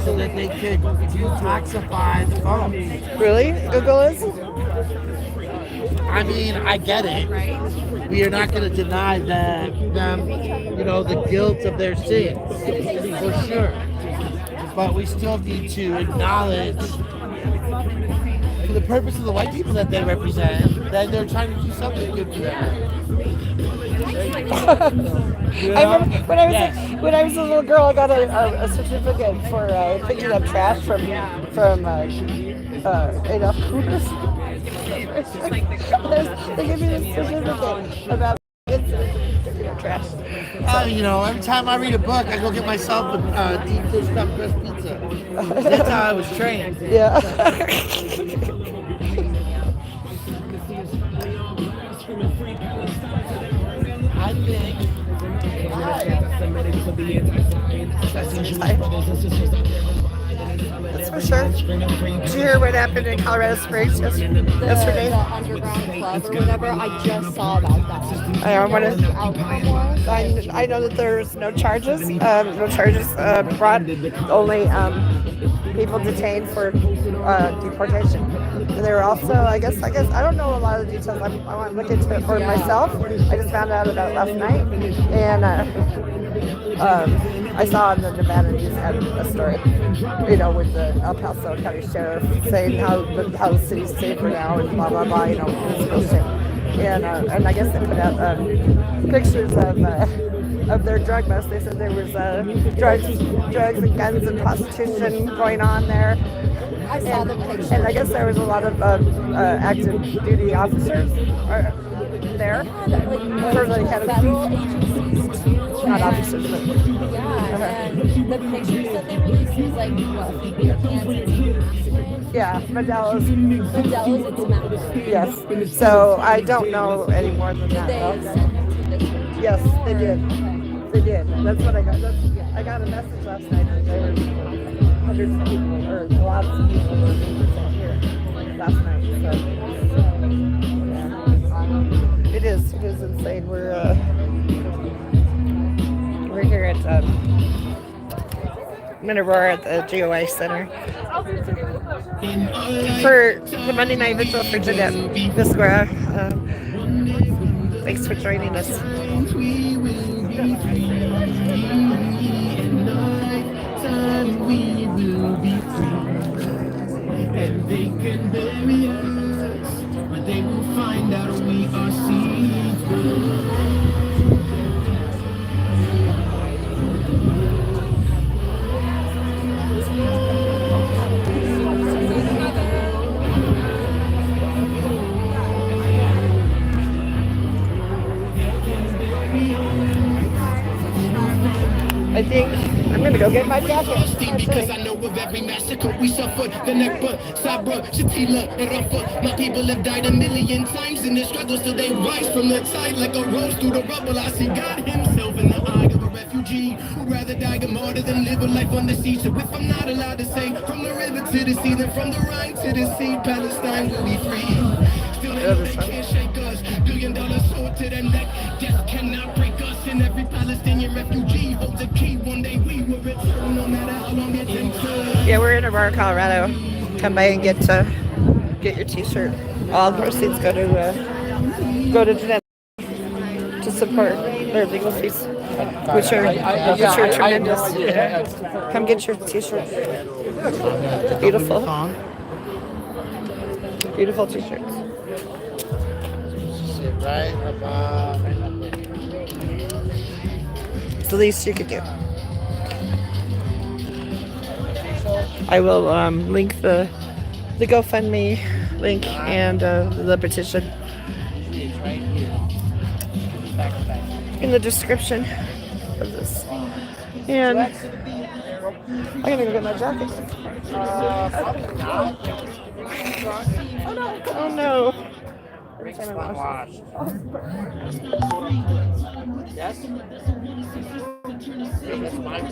so that they could detoxify the phones. Really? Google is? I mean, I get it. We are not going to deny them, the guilt of their sins, for sure. But we still need to acknowledge, for the purpose of the white people that they represent, that they're trying to do something good for them. I remember when I was a little girl, I got a certificate for picking up trash from Adolf Coolers. They give me this certificate about picking up trash. Every time I read a book, I go get myself a deep dish stuffed crust pizza. That's how I was trained. Yeah. I think. That's for sure. Did you hear what happened in Colorado Springs yesterday? The underground club or whatever. I just saw about that. I know that there's no charges. Brought. Only people detained for deportation. And there were also, I guess I don't know a lot of the details. I want to look into it for myself. I just found out about it last night, and I saw in the Nevada News had a story, with the El Paso County Sheriff saying how the city's safer now and blah blah blah, this bullshit. And I guess they put out pictures of their drug bust. They said there was drugs and guns and prostitution going on there. I saw the picture. And I guess there was a lot of active duty officers there. For like Federal agencies too. Not officers, but and the pictures that they released was like beer cans and Modelo's. Modelo's and Smack. Yes. So I don't know any more than that. Yes, they did. They did. That's what I got. I got a message last night that there were hundreds of people, or lots of people were here last night. So it is insane. We're here at Aurora at the GEO Center for the Monday Night Vigil for Jeanette Visquera. Thanks for joining us. And they can bury us, but they will find out we are see-through. I think I'm gonna go get my jacket. Because I know of every massacre we suffered. The Nekba, Sabra, Shatila, and Rafa. My people have died 1,000,000 times in the struggle, still they rise from the tide like a rose through the rubble. I see God himself in the eye of a refugee who'd rather die a martyr than live a life on the sea. So if I'm not allowed to say from the river to the sea, then from the Rhine to the sea, Palestine will be free. Still they can't shake us. $1 billion sword to their neck. Death cannot break us. And every Palestinian refugee holds a key. One day we will return, no matter how long it takes. Yeah, we're in Aurora, Colorado. Come by and get your T-shirt. All proceeds go to Jeanette to support their legal fees, which are tremendous. Come get your T-shirt. Beautiful T-shirts. Right above. It's the least you could do. I will link the GoFundMe link and the petition in the description of this. And I'm gonna go get my jacket. Oh no. Every time I wash. Yes? That's mine.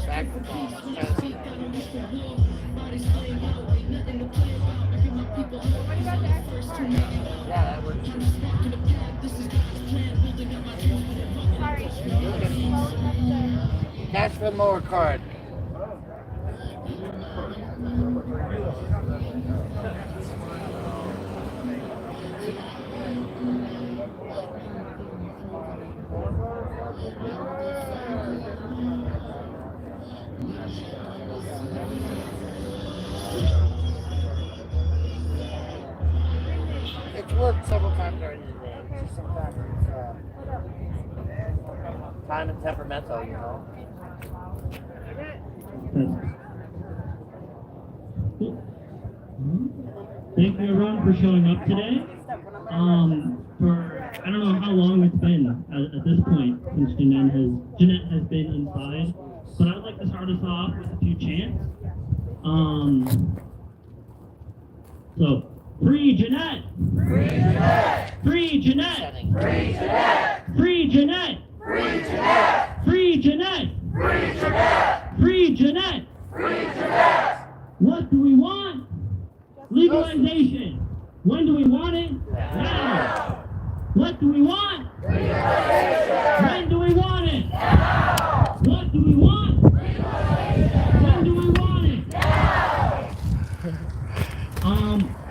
Back Yeah, that works. Cash for more card. It's worked several times during the day. It's just sometimes it's time and temperamental, you know. Thank you everyone for showing up today. For I don't know how long it's been at this point since Jeanette has been inside, but I'd like to start us off with a few chants. So free Jeanette! Free Jeanette! Free Jeanette! Free Jeanette! Free Jeanette! Free Jeanette! Free Jeanette! Free Jeanette! Free Jeanette! Free Jeanette! What do we want? Legalization. When do we want it? Now. What do we want? Legalization. When do we want it? Now. What do we want? Legalization. When do we want it? Now.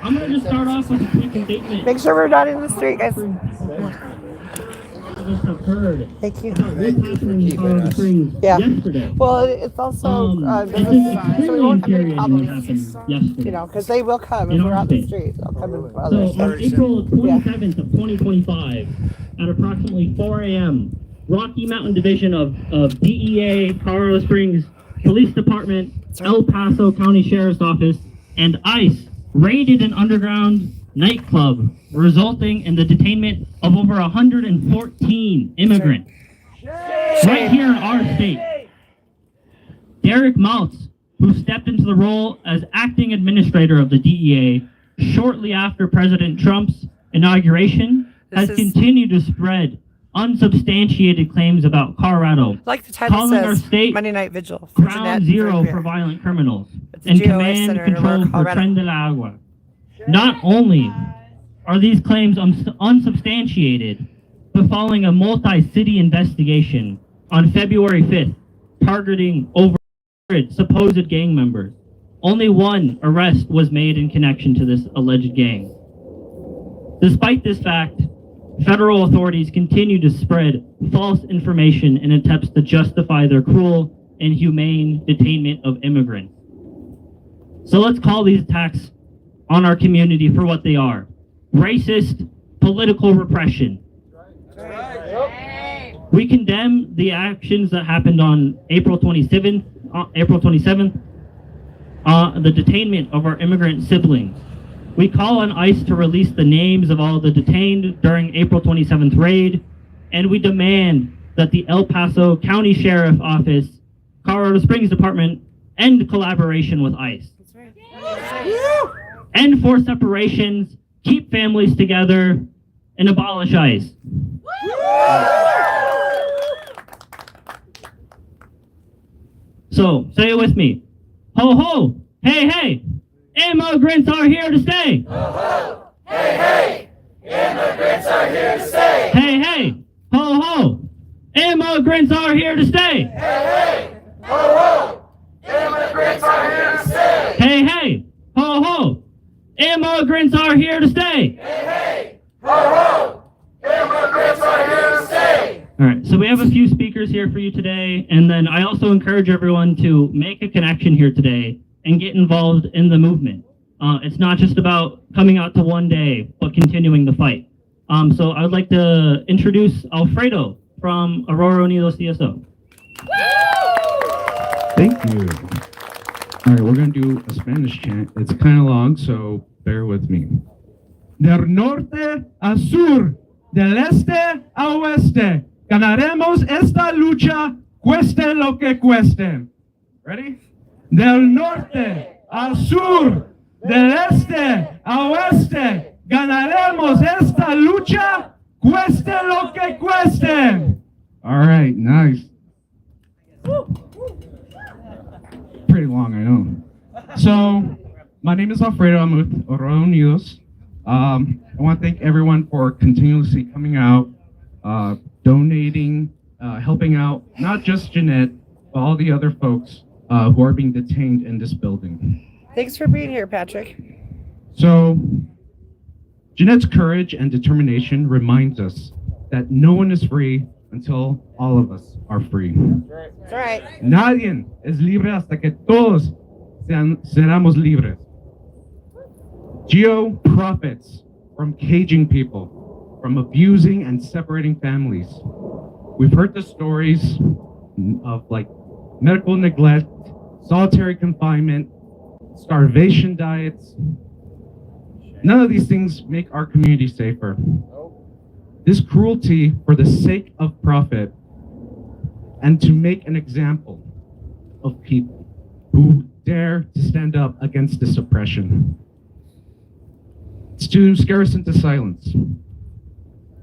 I'm going to just start off with a quick statement. Make sure we're not in the street, guys. Just have heard. Thank you. This happened in Colorado Springs Yeah. yesterday. Well, it's also It's an so we extremely won't have any infuriating what problems. happened yesterday. You know, because they will come In if we're our out in the state. street. They'll come and So others. on April 27th of 2025, at approximately 4 a.m., Rocky Mountain Division of DEA, Colorado Springs Police Department, El Paso County Sheriff's Office, and ICE raided an underground nightclub, resulting in the detainment of over 114 immigrants right here in our state. Derek Maltz, who stepped into the role as acting administrator of the DEA shortly after President Trump's inauguration, has continued to spread unsubstantiated claims about Colorado, Like the title calling our says, state Monday Night Vigil. ground zero for violent criminals It's a and GEO command center in control Aurora, for Colorado. Tren de la Agua. Not only are these claims unsubstantiated, but following a multi-city investigation on February 5th, targeting over 100 supposed gang members, only one arrest was made in connection to this alleged gang. Despite this fact, federal authorities continue to spread false information in attempts to justify their cruel and inhumane detainment of immigrants. So let's call these attacks on our community for what they are: racist political repression. We condemn the actions that happened on April 27th, the detainment of our immigrant siblings. We call on ICE to release the names of all the detained during April 27th raid, and we demand that the El Paso County Sheriff Office, Colorado Springs Department, end collaboration with ICE. End forced separations, keep families together, and abolish ICE. So, say it with me. Ho ho! Hey hey! Immigrants are here to stay! Ho ho! Hey hey! Immigrants are here to stay! Hey hey! Ho ho! Immigrants are here to stay! Hey hey! Ho ho! Immigrants are here to stay! Hey hey! Ho ho! Immigrants are here to stay! Hey hey! Ho ho! Immigrants are here to stay! All right, so we have a few speakers here for you today, and then I also encourage everyone to make a connection here today and get involved in the movement. It's not just about coming out to one day, but continuing the fight. So I would like to introduce Alfredo from Aurora Unidos CSO. Thank you. All right, we're going to do a Spanish chant. It's kind of long, so bear with me. Del norte a sur, del este a oeste, ganaremos esta lucha, cueste lo que cueste. Ready? Del norte a sur, del este a oeste, ganaremos esta lucha, cueste lo que cueste. All right, nice. Pretty long, I know. So, my name is Alfredo. I'm with Aurora Unidos. I want to thank everyone for continuously coming out, donating, helping out, not just Jeanette, but all the other folks who are being detained in this building. Thanks for being here, Patrick. So, Jeanette's courage and determination reminds us that no one is free until all of us are free. That's right. Nadie es libre hasta que todos seramos libres. GEO profits from caging people, from abusing and separating families. We've heard the stories of like medical neglect, solitary confinement, starvation diets. None of these things make our community safer. This cruelty for the sake of profit and to make an example of people who dare to stand up against this oppression. It's to scare us into silence.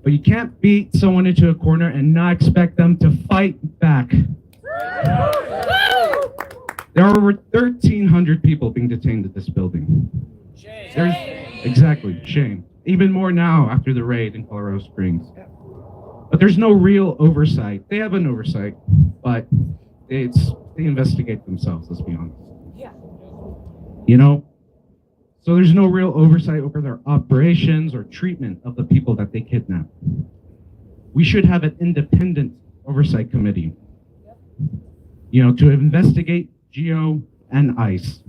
But you can't beat someone into a corner and not expect them to fight back. There are over 1,300 people being detained at this building. Exactly, shame. Even more now after the raid in Colorado Springs. But there's no real oversight. They have an oversight, but they investigate themselves, let's be honest. Yeah. You know? So there's no real oversight over their operations or treatment of the people that they kidnap. We should have an independent oversight committee, you know, to investigate GEO and ICE.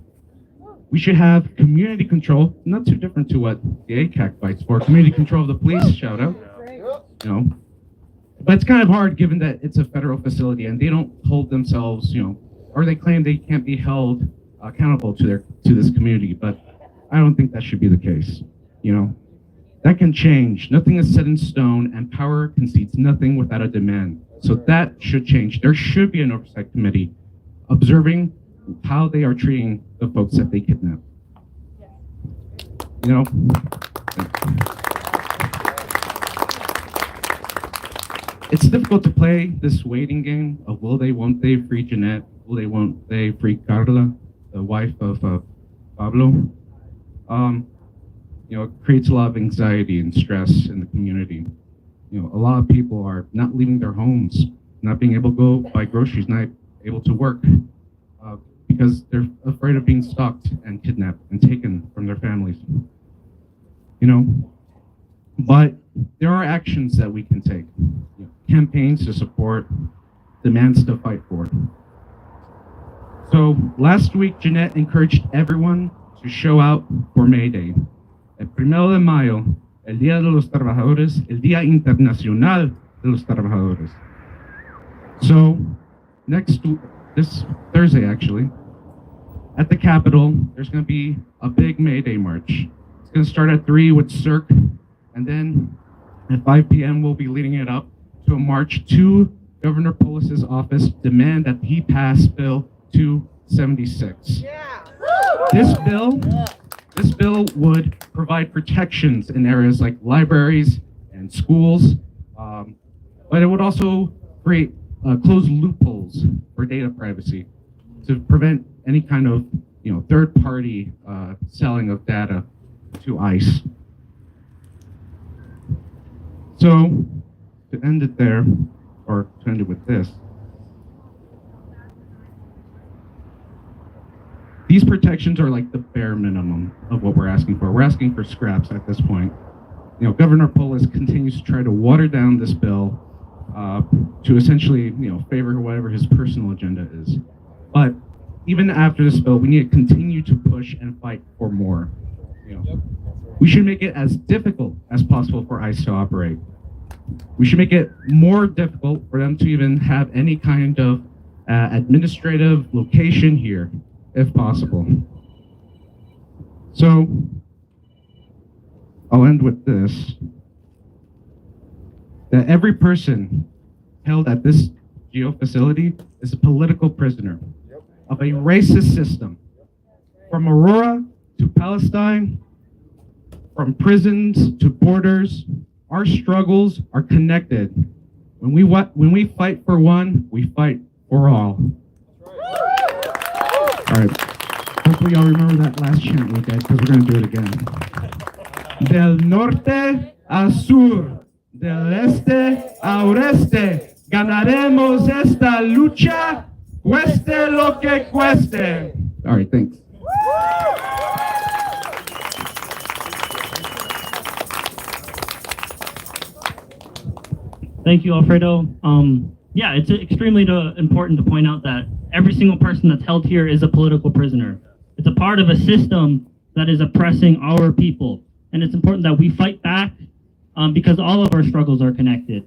We should have community control, not too different to what the ACAC fights for. Community control of the police, shout out. You know, but it's kind of hard given that it's a federal facility and they don't hold themselves, you know, or they claim they can't be held accountable to this community. But I don't think that should be the case. You know, that can change. Nothing is set in stone, and power concedes nothing without a demand. So that should change. There should be an oversight committee observing how they are treating the folks that they kidnap. You know? It's difficult to play this waiting game of will they, won't they free Jeanette? Will they, won't they free Carla, the wife of Pablo? You know, it creates a lot of anxiety and stress in the community. You know, a lot of people are not leaving their homes, not being able to go buy groceries, not able to work, because they're afraid of being stalked and kidnapped and taken from their families. You know, but there are actions that we can take. You know, campaigns to support, demands to fight for. So last week, Jeanette encouraged everyone to show out for May Day. El 1 de mayo, el Día de los Trabajadores, el Día Internacional de los Trabajadores. So this Thursday actually, at the Capitol, there's going to be a big May Day march. It's going to start at 3 with Cirque, and then at 5 p.m. we'll be leading it up to a march to Governor Polis's office, demand that he pass Bill 276. Yeah. This bill would provide protections in areas like libraries and schools, but it would also create close loopholes for data privacy to prevent any kind of, you know, third-party selling of data to ICE. So to end it there, or to end it with this, these protections are like the bare minimum of what we're asking for. We're asking for scraps at this point. You know, Governor Polis continues to try to water down this bill to essentially, you know, favor whatever his personal agenda is. But even after this bill, we need to continue to push and fight for more. You know, we should make it as difficult as possible for ICE to operate. We should make it more difficult for them to even have any kind of administrative location here, if possible. So I'll end with this, that every person held at this GEO facility is a political prisoner of a racist system. From Aurora to Palestine, from prisons to borders, our struggles are connected. When we fight for one, we fight for all. All right. Hopefully y'all remember that last chant we did, because we're going to do it again. Del norte a sur, del este a oeste, ganaremos esta lucha, cueste lo que cueste. All right, thanks. Thank you, Alfredo. Yeah, it's extremely important to point out that every single person that's held here is a political prisoner. It's a part of a system that is oppressing our people. And it's important that we fight back because all of our struggles are connected.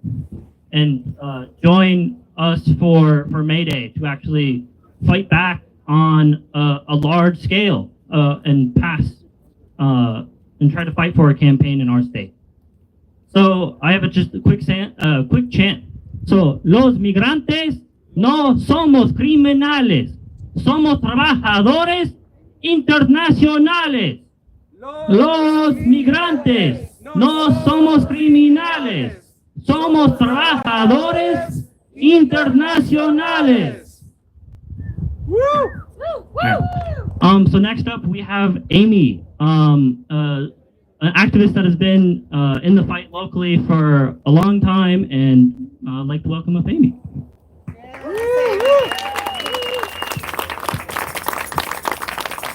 And join us for May Day to actually fight back on a large scale and pass and try to fight for a campaign in our state. So I have just a quick chant. So, los migrantes no somos criminales, somos trabajadores internacionales. Los migrantes no somos criminales, somos trabajadores internacionales. So next up we have Amy, an activist that has been in the fight locally for a long time, and I'd like to welcome up Amy.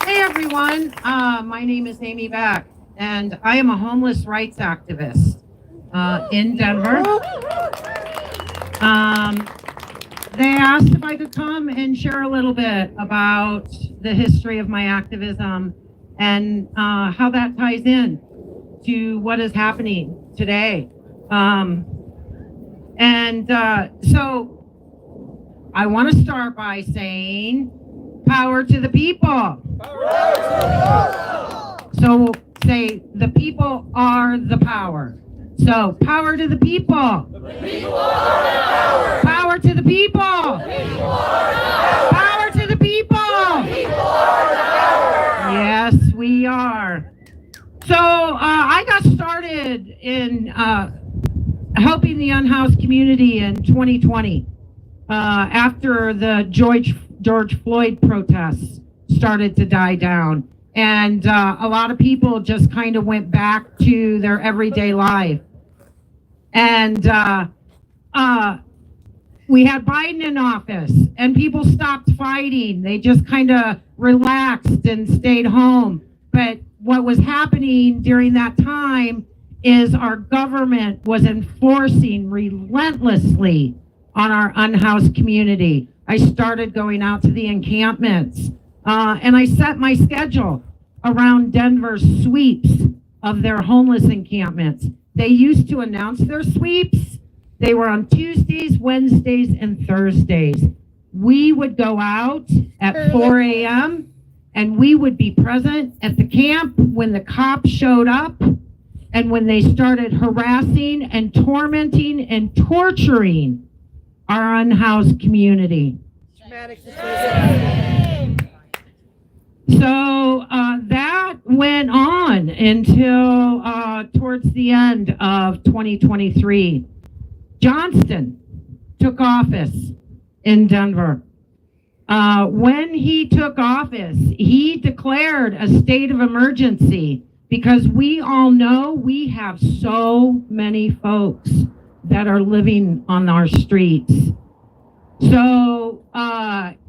Hey everyone, my name is Amy Beck, and I am a homeless rights activist in Denver. They asked if I could come and share a little bit about the history of my activism and how that ties in to what is happening today. So I want to start by saying power to the people. So say the people are the power. So power to the people. The people are the power. Power to the people. The people are the power. Power to the people. The people are the power. Yes, we are. So I got started in helping the unhoused community in 2020 after the George Floyd protests started to die down. And a lot of people just kind of went back to their everyday life. And we had Biden in office, and people stopped fighting. They just kind of relaxed and stayed home. But what was happening during that time is our government was enforcing relentlessly on our unhoused community. I started going out to the encampments, and I set my schedule around Denver's sweeps of their homeless encampments. They used to announce their sweeps. They were on Tuesdays, Wednesdays, and Thursdays. We would go out at 4 a.m. and we would be present at the camp when the cops showed up and when they started harassing and tormenting and torturing our unhoused community. So that went on until towards the end of 2023. Johnston took office in Denver. When he took office, he declared a state of emergency because we all know we have so many folks that are living on our streets. So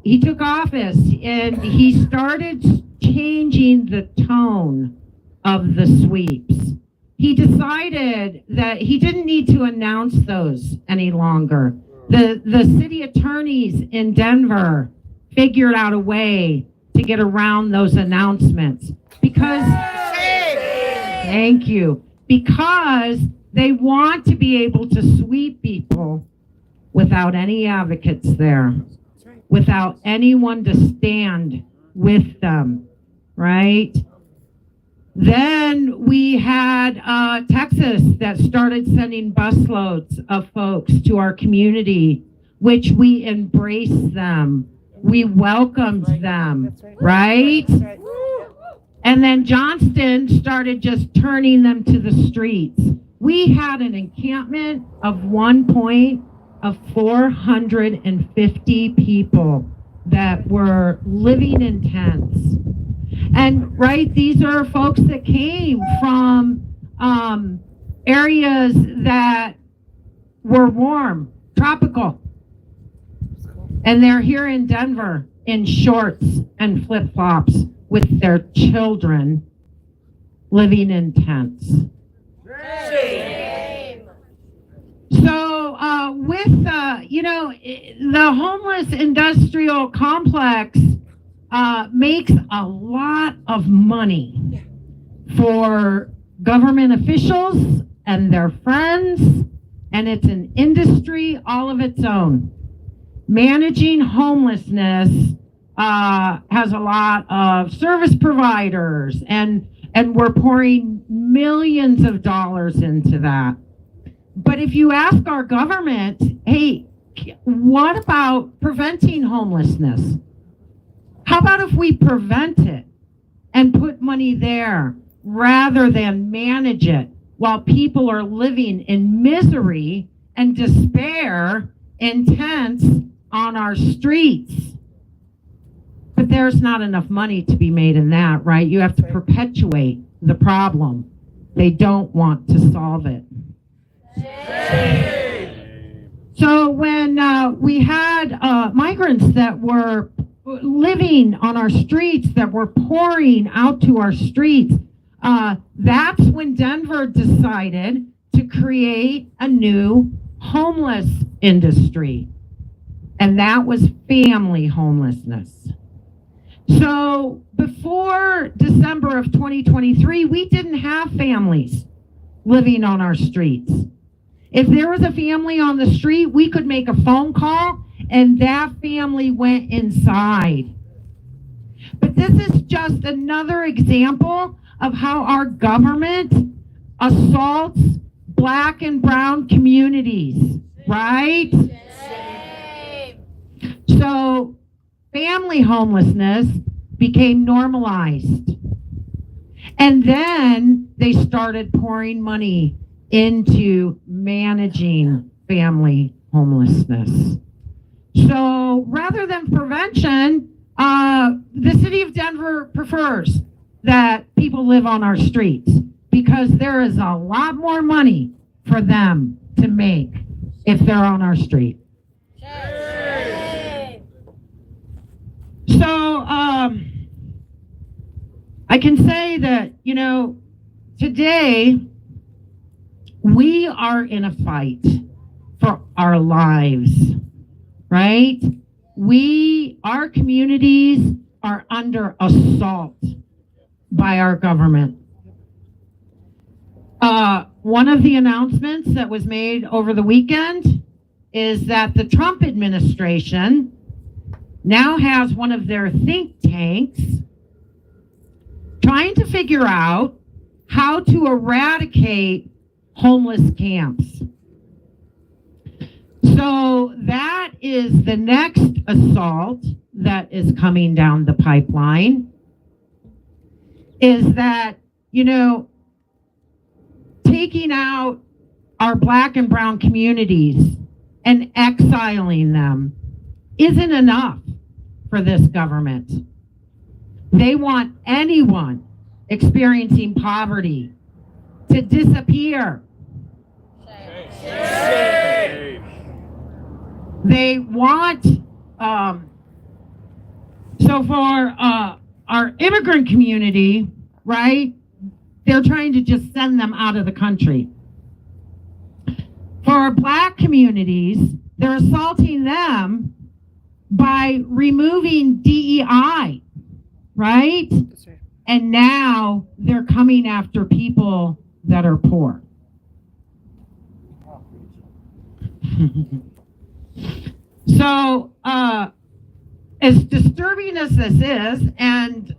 he took office and he started changing the tone of the sweeps. He decided that he didn't need to announce those any longer. The city attorneys in Denver figured out a way to get around those announcements because, thank you, because they want to be able to sweep people without any advocates there, without anyone to stand with them, right? Then we had Texas that started sending busloads of folks to our community, which we embraced them. We welcomed them, right? And then Johnston started just turning them to the streets. We had an encampment of 450 people that were living in tents. And right, these are folks that came from areas that were warm, tropical. And they're here in Denver in shorts and flip-flops with their children living in tents. Shame. So with, the homeless industrial complex makes a lot of money for government officials and their friends, and it's an industry all of its own. Managing homelessness has a lot of service providers, and we're pouring millions of dollars into that. But if you ask our government, hey, what about preventing homelessness? How about if we prevent it and put money there rather than manage it while people are living in misery and despair in tents on our streets? But there's not enough money to be made in that, right? You have to perpetuate the problem. They don't want to solve it. So when we had migrants that were living on our streets, that were pouring out to our streets, that's when Denver decided to create a new homeless industry. And that was family homelessness. So before December of 2023, we didn't have families living on our streets. If there was a family on the street, we could make a phone call and that family went inside. But this is just another example of how our government assaults Black and brown communities, right? Shame. So family homelessness became normalized. And then they started pouring money into managing family homelessness. So rather than prevention, the city of Denver prefers that people live on our streets because there is a lot more money for them to make if they're on our street. Shame. So I can say that, today we are in a fight for our lives, right? Our communities are under assault by our government. One of the announcements that was made over the weekend is that the Trump administration now has one of their think tanks trying to figure out how to eradicate homeless camps. So that is the next assault that is coming down the pipeline, is that, taking out our Black and brown communities and exiling them isn't enough for this government. They want anyone experiencing poverty to disappear. Shame. They want, so for our immigrant community, right, they're trying to just send them out of the country. For our Black communities, they're assaulting them by removing DEI, right? That's right. And now they're coming after people that are poor. So, as disturbing as this is, and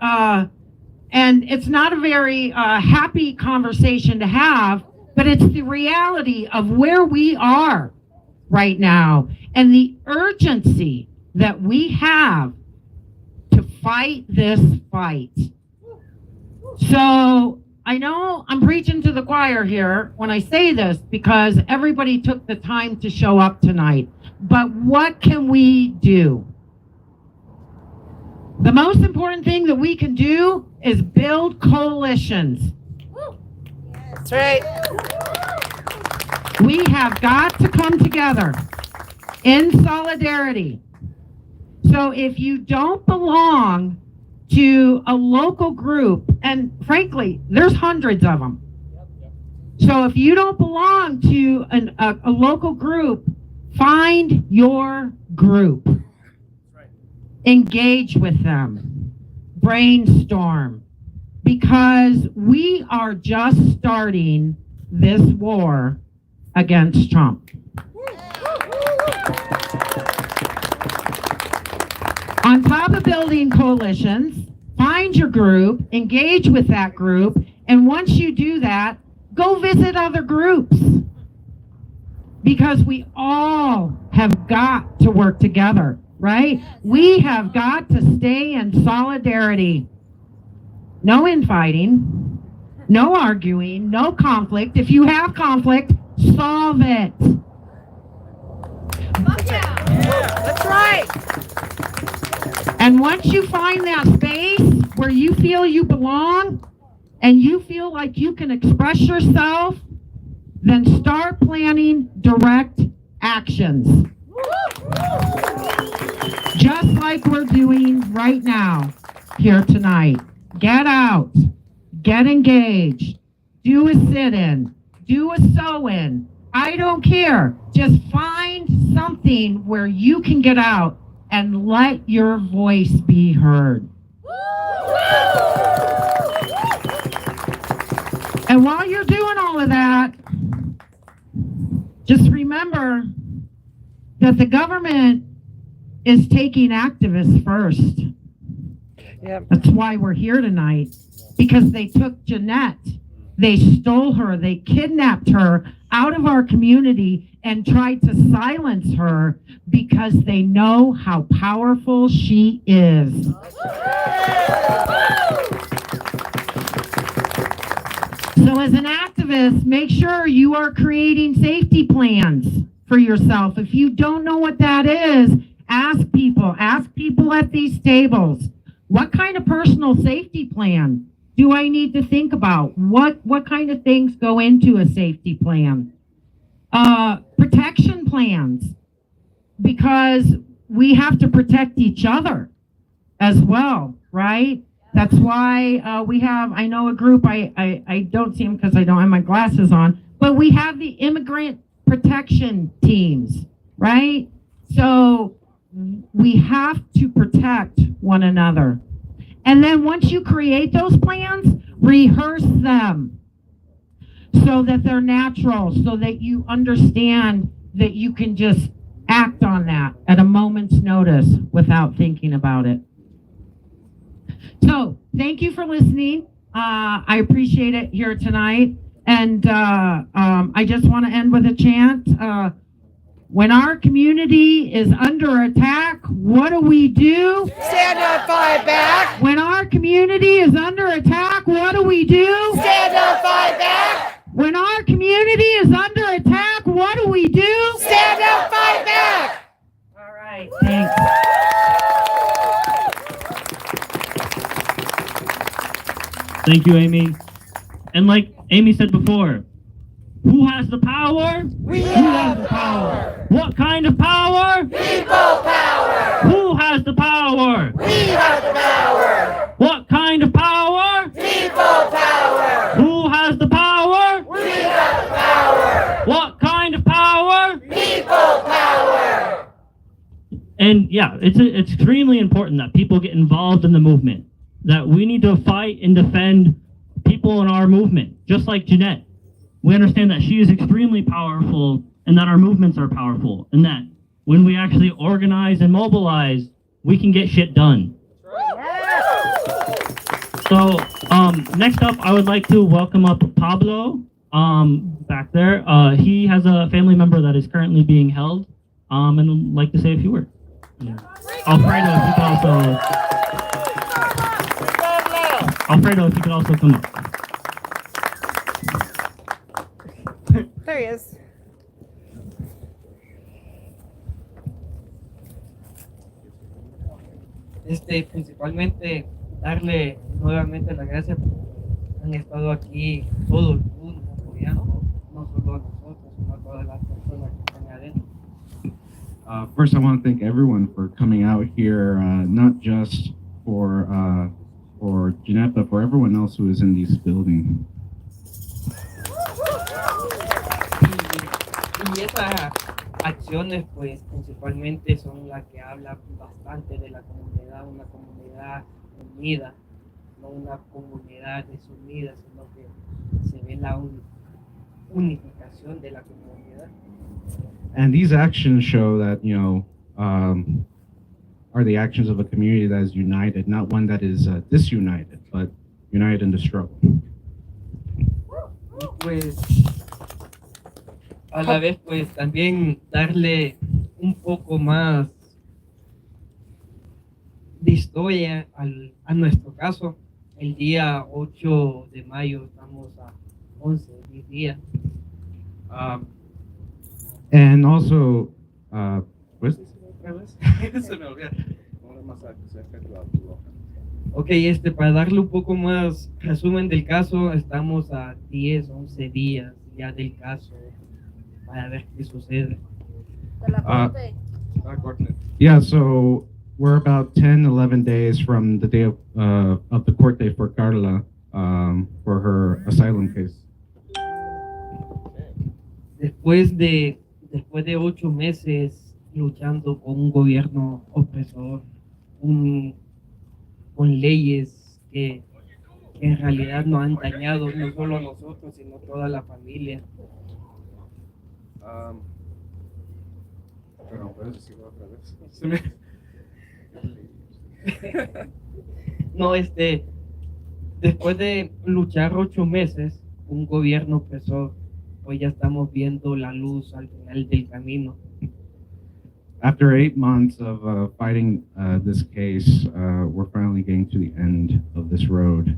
it's not a very happy conversation to have, but it's the reality of where we are right now and the urgency that we have to fight this fight. So I know I'm preaching to the choir here when I say this because everybody took the time to show up tonight. But what can we do? The most important thing that we can do is build coalitions. That's right. We have got to come together in solidarity. So if you don't belong to a local group, and frankly, there's hundreds of them. So if you don't belong to a local group, find your group. Engage with them. Brainstorm. Because we are just starting this war against Trump. On top of building coalitions, find your group, engage with that group, and once you do that, go visit other groups. Because we all have got to work together, right? We have got to stay in solidarity. No infighting, no arguing, no conflict. If you have conflict, solve it. That's right. And once you find that space where you feel you belong and you feel like you can express yourself, then start planning direct actions. Just like we're doing right now here tonight. Get out, get engaged, do a sit-in, do a sew-in. I don't care. Just find something where you can get out and let your voice be heard. And while you're doing all of that, just remember that the government is taking activists first. Yep. That's why we're here tonight, because they took Jeanette, they stole her, they kidnapped her out of our community and tried to silence her because they know how powerful she is. So as an activist, make sure you are creating safety plans for yourself. If you don't know what that is, ask people at these tables. What kind of personal safety plan do I need to think about? What kind of things go into a safety plan? Protection plans, because we have to protect each other as well, right? That's why we have, I know a group, I don't see them because I don't have my glasses on, but we have the immigrant protection teams, right? So we have to protect one another. And then once you create those plans, rehearse them so that they're natural, so that you understand that you can just act on that at a moment's notice without thinking about it. So thank you for listening. I appreciate it here tonight. And I just want to end with a chant. When our community is under attack, what do we do? Stand up, fight back. When our community is under attack, what do we do? Stand up, fight back. When our community is under attack, what do we do? Stand up, fight back. All right, thanks. Thank you, Amy. And like Amy said before, who has the power? We Who has the power? What kind of power? People power. Who has the power? We have the power. What kind of power? People power. Who has the power? We have the power. What kind of power? People power. And yeah, it's extremely important that people get involved in the movement. That we need to fight and defend people in our movement, just like Jeanette. We understand that she is extremely powerful and that our movements are powerful and that when we actually organize and mobilize, we can get shit done. So next up, I would like to welcome up Pablo back there. He has a family member that is currently being held and would like to say a few words. Yeah. Alfredo, if you could also come up. There he is. Is principalmente darle nuevamente las gracias. Han estado aquí todo el mundo apoyando, no solo a nosotros, sino a todas las personas que están adentro. First, I want to thank everyone for coming out here, not just for Jeanette, but for everyone else who is in this building. Y esas acciones, pues, principalmente son las que hablan bastante de la comunidad, una comunidad unida, no una comunidad desunida, sino que se ve la unificación de la comunidad. And these actions show that, are the actions of a community that is united, not one that is disunited, but united in the struggle. Y pues, a la vez, pues, también darle un poco más de historia a nuestro caso. El día 8 de mayo estamos a 11 días. And also, pues, Se me olvida. Ok, para darle un poco más resumen del caso, estamos a 10, 11 días ya del caso para ver qué sucede. De la corte. yeah, so we're about 10, 11 days from the day of the court date for Carla for her asylum case. Después de 8 meses luchando con un gobierno opresor, con leyes que en realidad nos han dañado no solo a nosotros, sino a toda la familia. Perdón, ¿puedes decirlo otra vez? No, después de luchar 8 meses, un gobierno opresor, hoy ya estamos viendo la luz al final del camino. After 8 months of fighting this case, we're finally getting to the end of this road.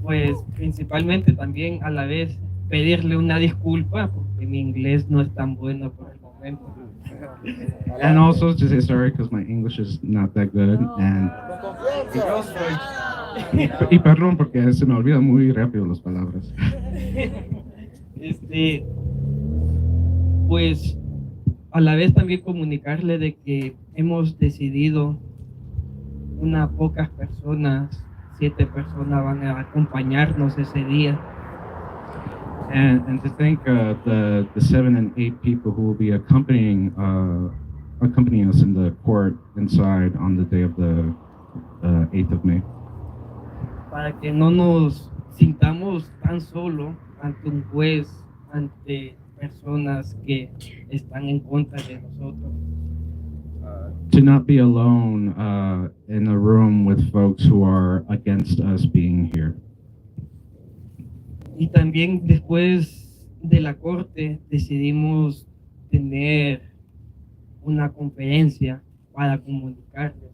Pues principalmente también a la vez pedirle una disculpa porque mi inglés no es tan bueno por el momento. And also to say sorry because my English is not that good. And y perdón porque se me olvidan muy rápido las palabras. Pues a la vez también comunicarle de que hemos decidido unas pocas personas, 7 personas van a acompañarnos ese día. And to thank the 7 and 8 people who will be accompanying us in the court inside on the day of the 8th of May. Para que no nos sintamos tan solo ante un juez, ante personas que están en contra de nosotros. To not be alone in a room with folks who are against us being here. Y también después de la corte decidimos tener una conferencia para comunicarles.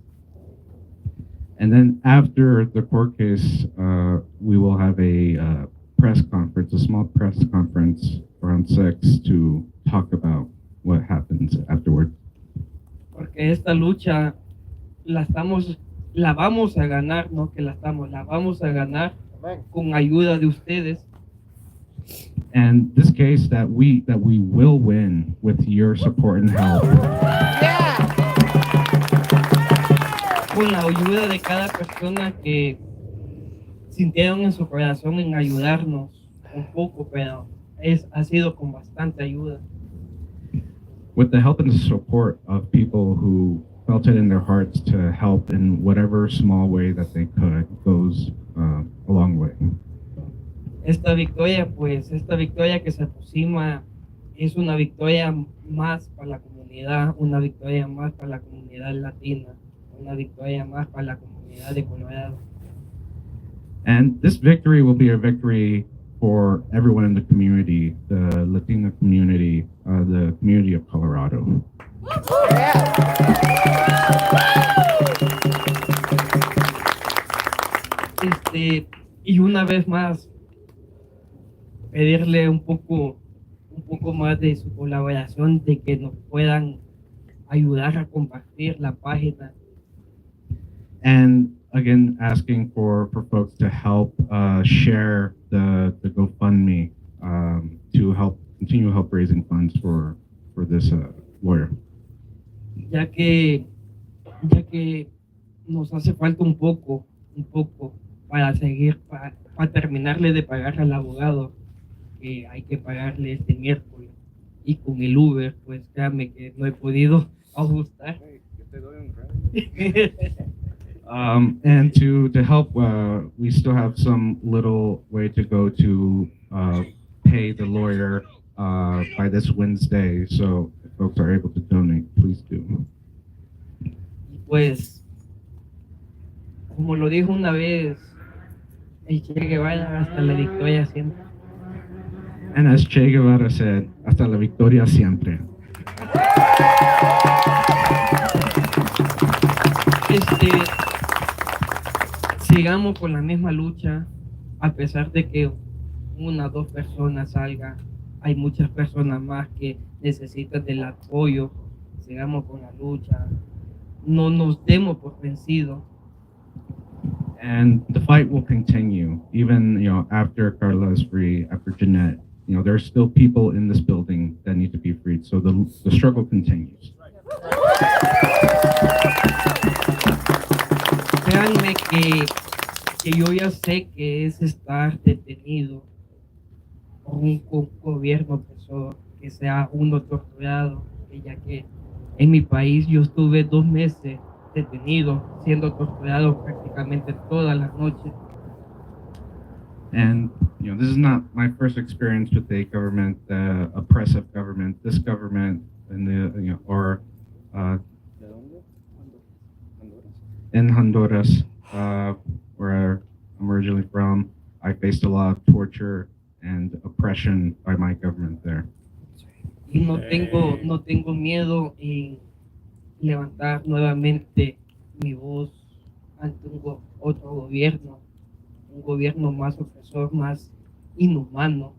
And then after the court case, we will have a press conference, a small press conference around 6 to talk about what happens afterward. Porque esta lucha la vamos a ganar, no que la vamos a ganar con ayuda de ustedes. And this case that we will win with your support and help. Con la ayuda de cada persona que sintieron en su corazón en ayudarnos un poco, pero ha sido con bastante ayuda. With the help and the support of people who felt it in their hearts to help in whatever small way that they could, goes a long way. Esta victoria que se aproxima es una victoria más para la comunidad, una victoria más para la comunidad latina, una victoria más para la comunidad de Colorado. And this victory will be a victory for everyone in the community, the Latino community, the community of Colorado. Y una vez más, pedirle un poco más de su colaboración, de que nos puedan ayudar a compartir la página And again, asking for folks to help share the GoFundMe to help raising funds for this lawyer. Ya que nos hace falta un poco para seguir, para terminarle de pagar al abogado que hay que pagarle este miércoles. Y con el Uber, pues créame que no he podido ajustar. And to help, we still have some little way to go to pay the lawyer by this Wednesday. So if folks are able to donate, please do. Y pues, como lo dijo una vez el Che Guevara, hasta la victoria siempre. And as Che Guevara said, hasta la victoria siempre. Sigamos con la misma lucha, a pesar de que una o dos personas salgan, hay muchas personas más que necesitan del apoyo. Sigamos con la lucha, no nos demos por vencidos. And the fight will continue, even after Carla is free, after Jeanette. There are still people in this building that need to be freed, so the struggle continues. Créanme que yo ya sé que es estar detenido por un gobierno opresor, que sea uno torturado, ya que en mi país yo estuve 2 meses detenido, siendo torturado prácticamente todas las noches. And this is not my first experience with a government, oppressive government. This government, in in Honduras, where I'm originally from, I faced a lot of torture and oppression by my government there. Y no tengo miedo en levantar nuevamente mi voz ante otro gobierno, un gobierno más opresor, más inhumano,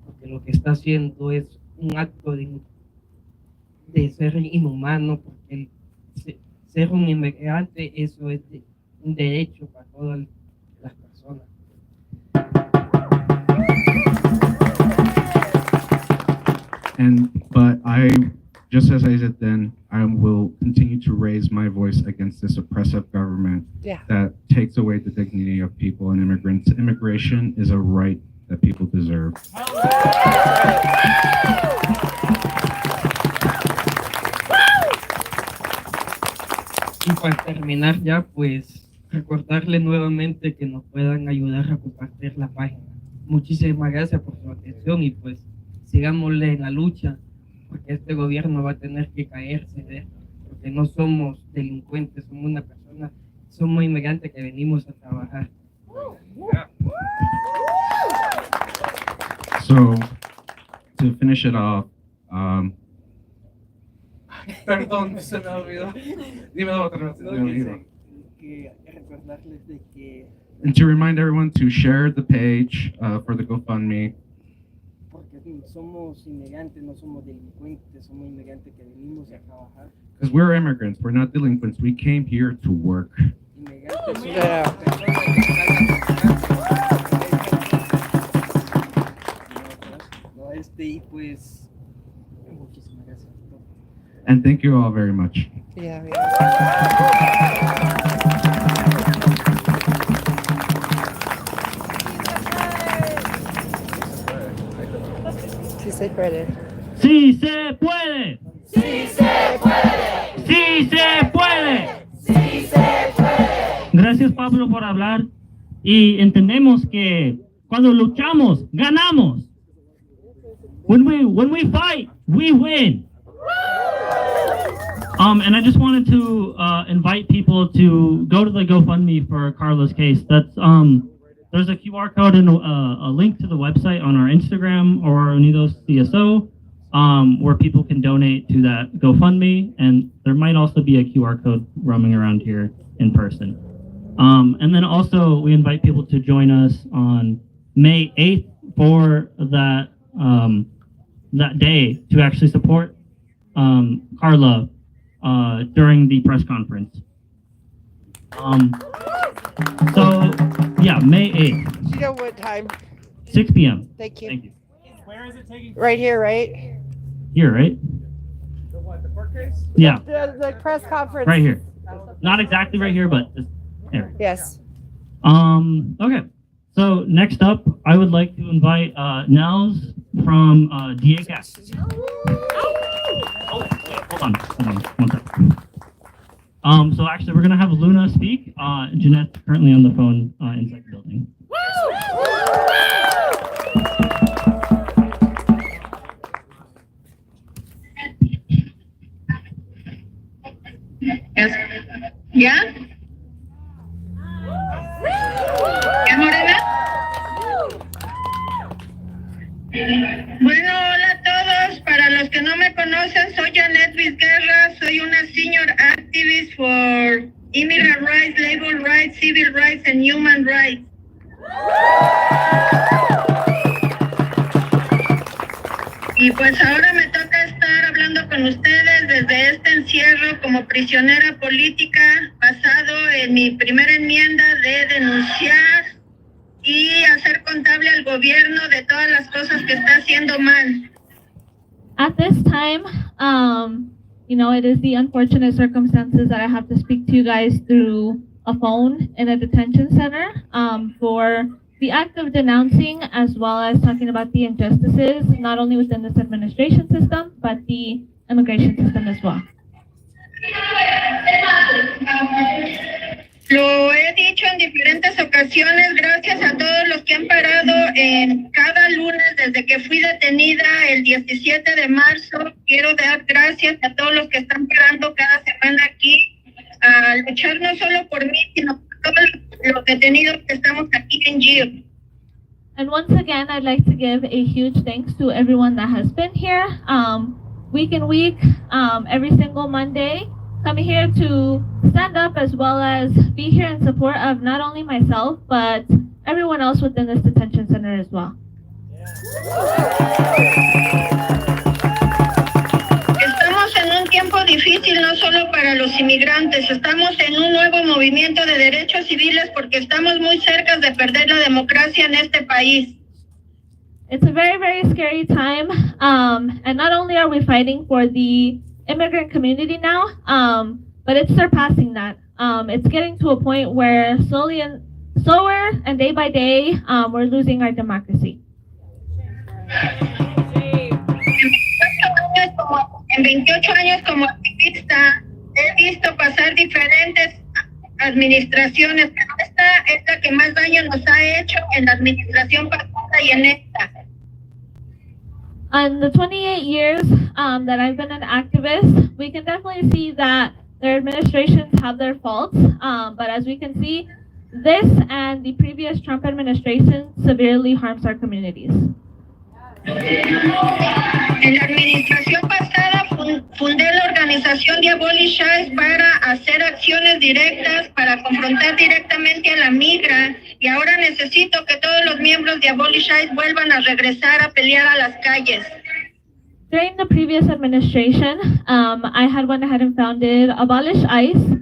porque lo que está haciendo es un acto de ser inhumano, porque ser un inmigrante, eso es un derecho para todas las personas. But just as I said then, I will continue to raise my voice against this oppressive government that takes away the dignity of people and immigrants. Immigration is a right that people deserve. Y para terminar ya, pues recordarles nuevamente que nos puedan ayudar a compartir la página. Muchísimas gracias por su atención y pues sigámosle en la lucha, porque este gobierno va a tener que caerse, porque no somos delincuentes, somos inmigrantes que venimos a trabajar. So, to finish it off, perdón, se me olvidó. Dime otra vez. Recordarles de que And to remind everyone to share the page for the GoFundMe. porque somos inmigrantes, no somos delincuentes, somos inmigrantes que venimos a trabajar. Because we're immigrants, we're not delinquents. We came here to work. Inmigrantes son Yeah. y pues muchísimas gracias. And thank you all very much. Yeah. Sí se puede. ¡Sí se puede! Sí se puede. ¡Sí se puede! Sí se puede. Gracias, Pablo, por hablar. Y entendemos que cuando luchamos, ganamos. When we fight, we win. And I just wanted to invite people to go to the GoFundMe for Carla's case. That's there's a QR code and a link to the website on our Instagram or Unidos CSO, where people can donate to that GoFundMe, and there might also be a QR code roaming around here in person. And then also we invite people to join us on May 8th for that that day to actually support Carla during the press conference. So yeah, May 8th, You know what time? 6 p.m. Thank you. Thank you. Right here, right? Here, right? The what? The court case? Yeah, The press conference. right here. Not exactly right here, but just there. Yes. Okay. So next up, I would like to invite Nels from DACAS. Oh, wait, hold on, one second. So actually, we're gonna have Luna speak. Jeanette's currently on the phone inside the building. ¿Ya? ¿Ya, Morena? Bueno, hola a todos. Para los que no me conocen, soy Janet Vizguerra. Soy una senior activist for immigrant rights, labor rights, civil rights, and human rights. Y pues ahora me toca estar hablando con ustedes desde este encierro como prisionera política, basado en mi primera enmienda de denunciar y hacer contable al gobierno de todas las cosas que está haciendo mal. At this time, it is the unfortunate circumstances that I have to speak to you guys through a phone in a detention center for the act of denouncing, as well as talking about the injustices, not only within this administration system, but the immigration system as well. Lo he dicho en diferentes ocasiones, gracias a todos los que han parado en cada lunes desde que fui detenida el 17 de marzo. Quiero dar gracias a todos los que están parando cada semana aquí a luchar no solo por mí, sino por todos los detenidos que estamos aquí en GEO. And once again, I'd like to give a huge thanks to everyone that has been here, week in week, every single Monday, coming here to stand up as well as be here in support of not only myself, but everyone else within this detention center as well. Estamos en un tiempo difícil no solo para los inmigrantes, estamos en un nuevo movimiento de derechos civiles porque estamos muy cerca de perder la democracia en este país. It's a very, very scary time, and not only are we fighting for the immigrant community now, but it's surpassing that. It's getting to a point where slower and day by day, we're losing our democracy. En 28 años como activista, he visto pasar diferentes administraciones, pero esta es la que más daño nos ha hecho en la administración pasada y en esta. In the 28 years that I've been an activist, we can definitely see that their administrations have their faults, but as we can see, this and the previous Trump administration severely harms our communities. En la administración pasada fundé la organización de Abolish ICE para hacer acciones directas, para confrontar directamente a la migra, y ahora necesito que todos los miembros de Abolish ICE vuelvan a regresar a pelear a las calles. During the previous administration, I had went ahead and founded Abolish ICE,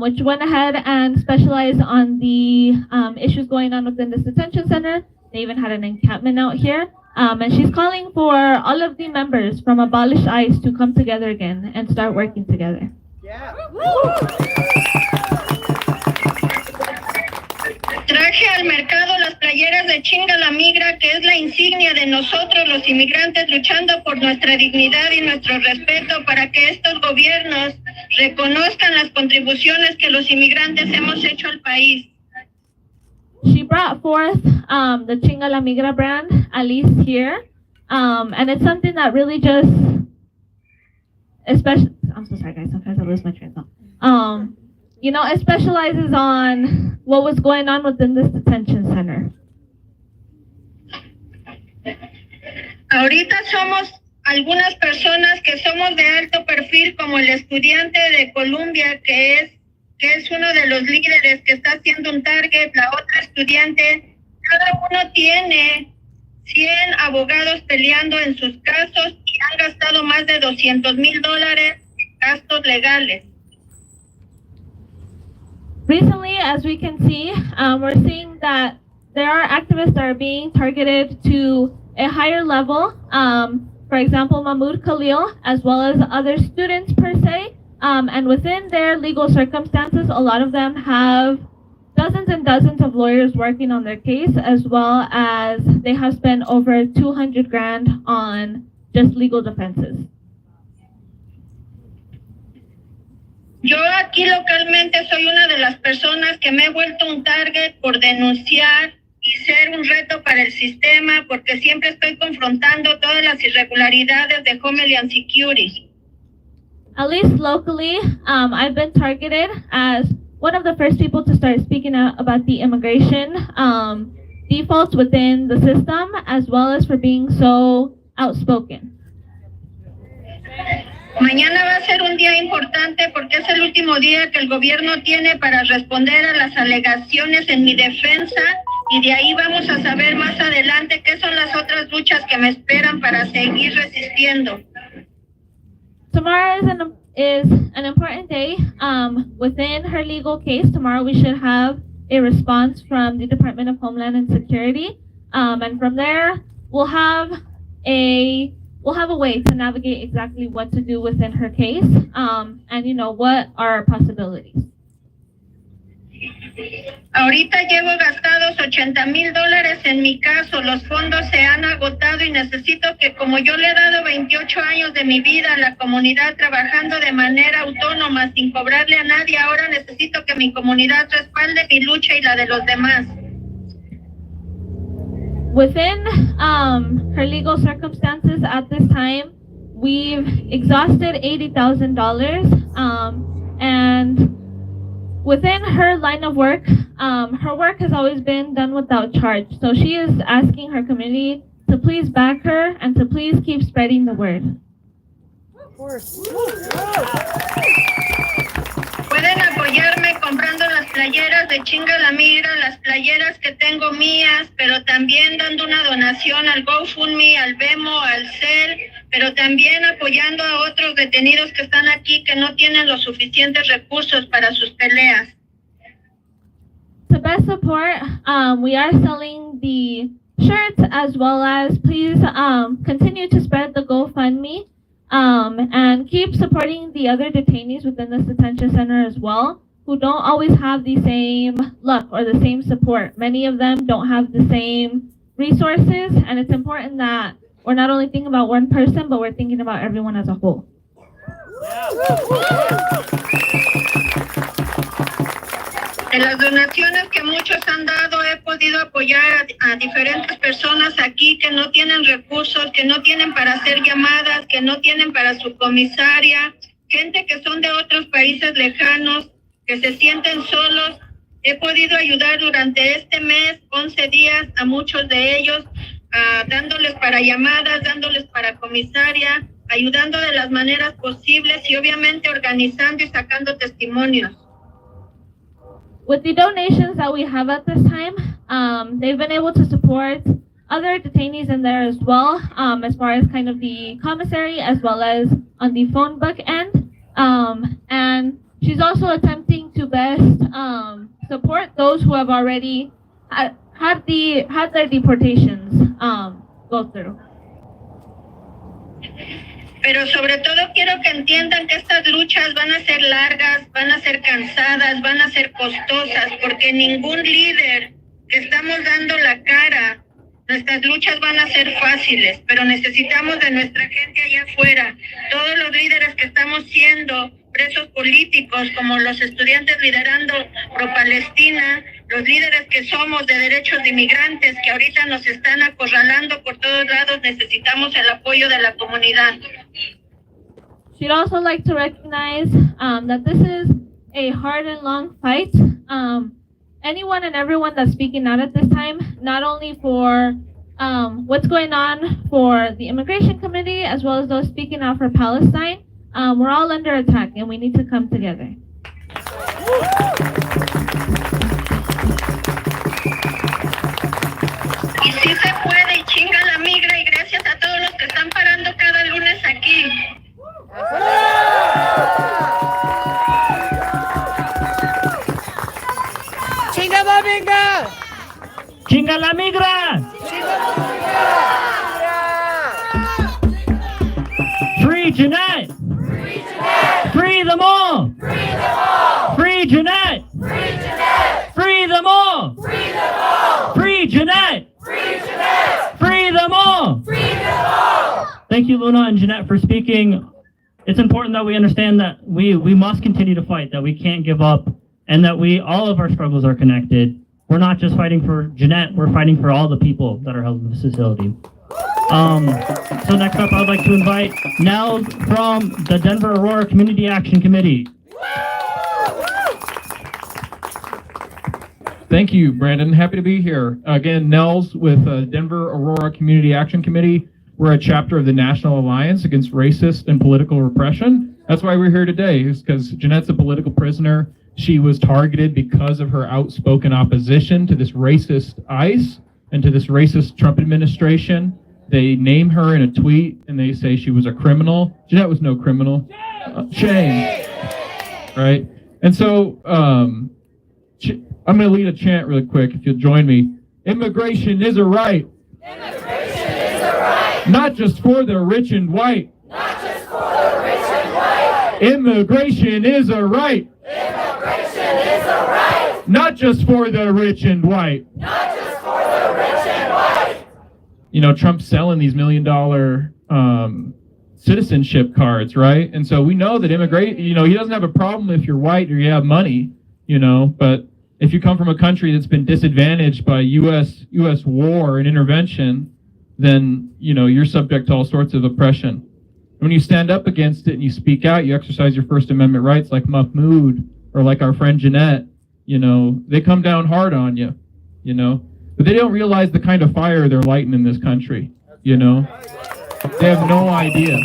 which went ahead and specialized on the issues going on within this detention center. They even had an encampment out here. And she's calling for all of the members from Abolish ICE to come together again and start working together. Yeah. Traje al mercado las playeras de Chinga la Migra, que es la insignia de nosotros los inmigrantes luchando por nuestra dignidad y nuestro respeto, para que estos gobiernos reconozcan las contribuciones que los inmigrantes hemos hecho al país. She brought forth the Chinga la Migra brand, at least here, and it's something that really just, especially, I'm so sorry guys, sometimes I lose my train of thought. It specializes on what was going on within this detention center. Ahorita somos algunas personas que somos de alto perfil, como el estudiante de Columbia, que es uno de los líderes que está haciendo un target, la otra estudiante. Cada uno tiene 100 abogados peleando en sus casos y han gastado más de $200,000 en gastos legales. Recently, as we can see, we're seeing that there are activists that are being targeted to a higher level. For example, Mahmoud Khalil, as well as other students per se. And within their legal circumstances, a lot of them have dozens and dozens of lawyers working on their case, as well as they have spent over 200 grand on just legal defenses. Yo aquí localmente soy una de las personas que me he vuelto un target por denunciar y ser un reto para el sistema porque siempre estoy confrontando todas las irregularidades de Homeland Security. At least locally, I've been targeted as one of the first people to start speaking out about the immigration defaults within the system, as well as for being so outspoken. Mañana va a ser un día importante porque es el último día que el gobierno tiene para responder a las alegaciones en mi defensa y de ahí vamos a saber más adelante qué son las otras luchas que me esperan para seguir resistiendo. Tomorrow is an important day. Within her legal case, tomorrow we should have a response from the Department of Homeland and Security, and from there we'll have a way to navigate exactly what to do within her case, and what are our possibilities. Ahorita llevo gastados $80,000 en mi caso, los fondos se han agotado y necesito que, como yo le he dado 28 años de mi vida a la comunidad trabajando de manera autónoma sin cobrarle a nadie, ahora necesito que mi comunidad respalde mi lucha y la de los demás. Within her legal circumstances at this time, we've exhausted $80,000, and within her line of work, her work has always been done without charge. So she is asking her community to please back her and to please keep spreading the word. Of course. Pueden apoyarme comprando las playeras de Chinga la Migra, las playeras que tengo mías, pero también dando una donación al GoFundMe, al Vemo, al CEL, pero también apoyando a otros detenidos que están aquí que no tienen los suficientes recursos para sus peleas. To best support, we are selling the shirts, as well as please continue to spread the GoFundMe, and keep supporting the other detainees within this detention center as well, who don't always have the same luck or the same support. Many of them don't have the same resources, and it's important that we're not only thinking about one person, but we're thinking about everyone as a whole. De las donaciones que muchos han dado, he podido apoyar a diferentes personas aquí que no tienen recursos, que no tienen para hacer llamadas, que no tienen para su comisaria, gente que son de otros países lejanos, que se sienten solos. He podido ayudar durante este mes, 11 días, a muchos de ellos, dándoles para llamadas, dándoles para comisaria, ayudando de las maneras posibles y obviamente organizando y sacando testimonios. With the donations that we have at this time, they've been able to support other detainees in there as well, as far as kind of the commissary, as well as on the phone book end. And she's also attempting to best support those who have already had their deportations go through. Pero sobre todo quiero que entiendan que estas luchas van a ser largas, van a ser cansadas, van a ser costosas, porque ningún líder que estamos dando la cara, nuestras luchas van a ser fáciles, pero necesitamos de nuestra gente allá afuera, todos los líderes que estamos siendo presos políticos, como los estudiantes liderando pro-Palestina, los líderes que somos de derechos de inmigrantes, que ahorita nos están acorralando por todos lados, necesitamos el apoyo de la comunidad. She'd also like to recognize that this is a hard and long fight. Anyone and everyone that's speaking out at this time, not only for what's going on for the immigration committee, as well as those speaking out for Palestine, we're all under attack and we need to come together. Y sí se puede, y chinga la migra, y gracias a todos los que están parando cada lunes aquí. Chinga la migra! Free Jeanette! Free them all! Free Jeanette! Free them all! Free Jeanette! Free them all! Thank you, Luna and Jeanette, for speaking. It's important that we understand that we must continue to fight, that we can't give up, and that all of our struggles are connected. We're not just fighting for Jeanette, we're fighting for all the people that are held in this facility. So next up, I'd like to invite Nels from the Denver Aurora Community Action Committee. Thank you, Brandon. Happy to be here. Again, Nels with Denver Aurora Community Action Committee. We're a chapter of the National Alliance Against Racist and Political Repression. That's why we're here today, is because Jeanette's a political prisoner. She was targeted because of her outspoken opposition to this racist ICE and to this racist Trump administration. They name her in a tweet and they say she was a criminal. Jeanette was no criminal. Shame. Right? And so I'm going to lead a chant really quick if you'll join me. Immigration is a right. Immigration is a right. Not just for the rich and white. Not just for the rich and white. Immigration is a right. Immigration is a right. Not just for the rich and white. Not just for the rich and white. You know, Trump's selling these $1 million citizenship cards, right? And so we know that he doesn't have a problem if you're white or you have money, but if you come from a country that's been disadvantaged by U.S. war and intervention, then, you're subject to all sorts of oppression. When you stand up against it and you speak out, you exercise your First Amendment rights like Mahmoud or like our friend Jeanette, they come down hard on you, but they don't realize the kind of fire they're lighting in this country, They have no idea.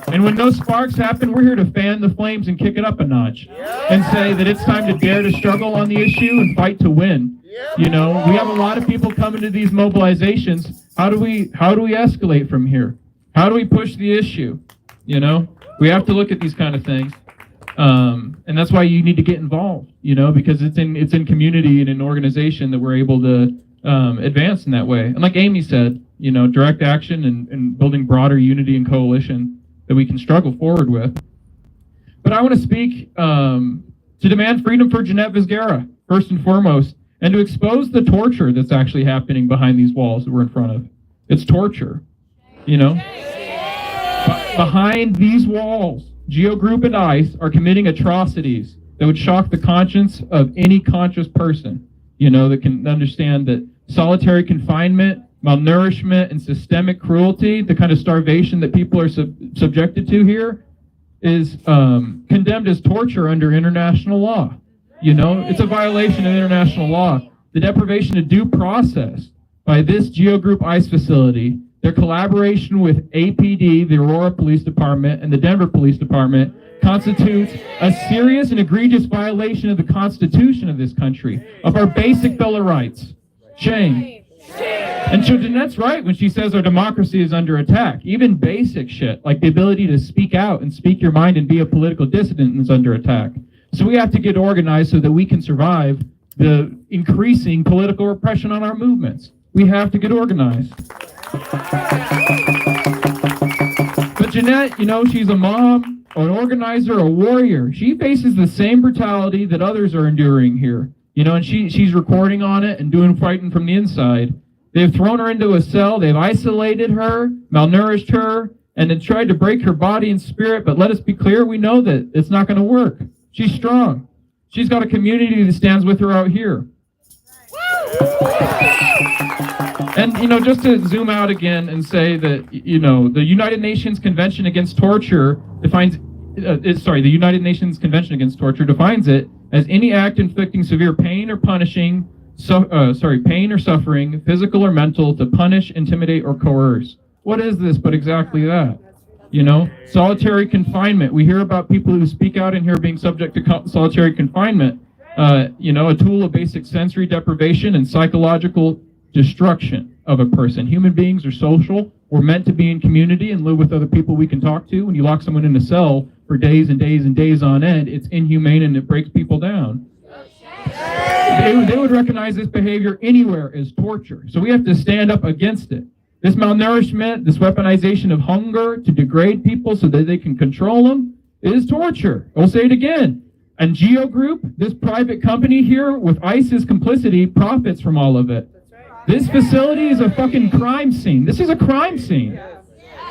And when those sparks happen, we're here to fan the flames and kick it up a notch and say that it's time to dare to struggle on the issue and fight to win. We have a lot of people coming to these mobilizations. How do we escalate from here? How do we push the issue? We have to look at these kind of things. And that's why you need to get involved, because it's in community and in organization that we're able to advance in that way. And like Amy said, direct action and building broader unity and coalition that we can struggle forward with. But I want to speak to demand freedom for Jeanette Vizgara, first and foremost, and to expose the torture that's actually happening behind these walls that we're in front of. It's torture, Behind these walls, GEO Group and ICE are committing atrocities that would shock the conscience of any conscious person, that can understand that solitary confinement, malnourishment, and systemic cruelty, the kind of starvation that people are subjected to here, is condemned as torture under international law. It's a violation of international law. The deprivation of due process by this GEO Group ICE facility, their collaboration with APD, the Aurora Police Department, and the Denver Police Department constitutes a serious and egregious violation of the Constitution of this country, of our basic Bill of Rights. Shame. And so Jeanette's right when she says our democracy is under attack. Even basic shit, like the ability to speak out and speak your mind and be a political dissident, is under attack. So we have to get organized so that we can survive the increasing political repression on our movements. We have to get organized. But Jeanette, she's a mom, an organizer, a warrior. She faces the same brutality that others are enduring here. And she's recording on it and fighting from the inside. They've thrown her into a cell, they've isolated her, malnourished her, and then tried to break her body and spirit, but let us be clear, we know that it's not going to work. She's strong. She's got a community that stands with her out here. And, just to zoom out again and say that, the United Nations Convention Against Torture defines, the United Nations Convention Against Torture defines it as any act inflicting severe pain or punishing, pain or suffering, physical or mental, to punish, intimidate, or coerce. What is this but exactly that? Solitary confinement. We hear about people who speak out in here being subject to solitary confinement. A tool of basic sensory deprivation and psychological destruction of a person. Human beings are social. We're meant to be in community and live with other people we can talk to. When you lock someone in a cell for days and days and days on end, it's inhumane and it breaks people down. They would recognize this behavior anywhere as torture. So we have to stand up against it. This malnourishment, this weaponization of hunger to degrade people so that they can control them is torture. I'll say it again. And GEO Group, this private company here with ICE's complicity, profits from all of it. This facility is a fucking crime scene. This is a crime scene.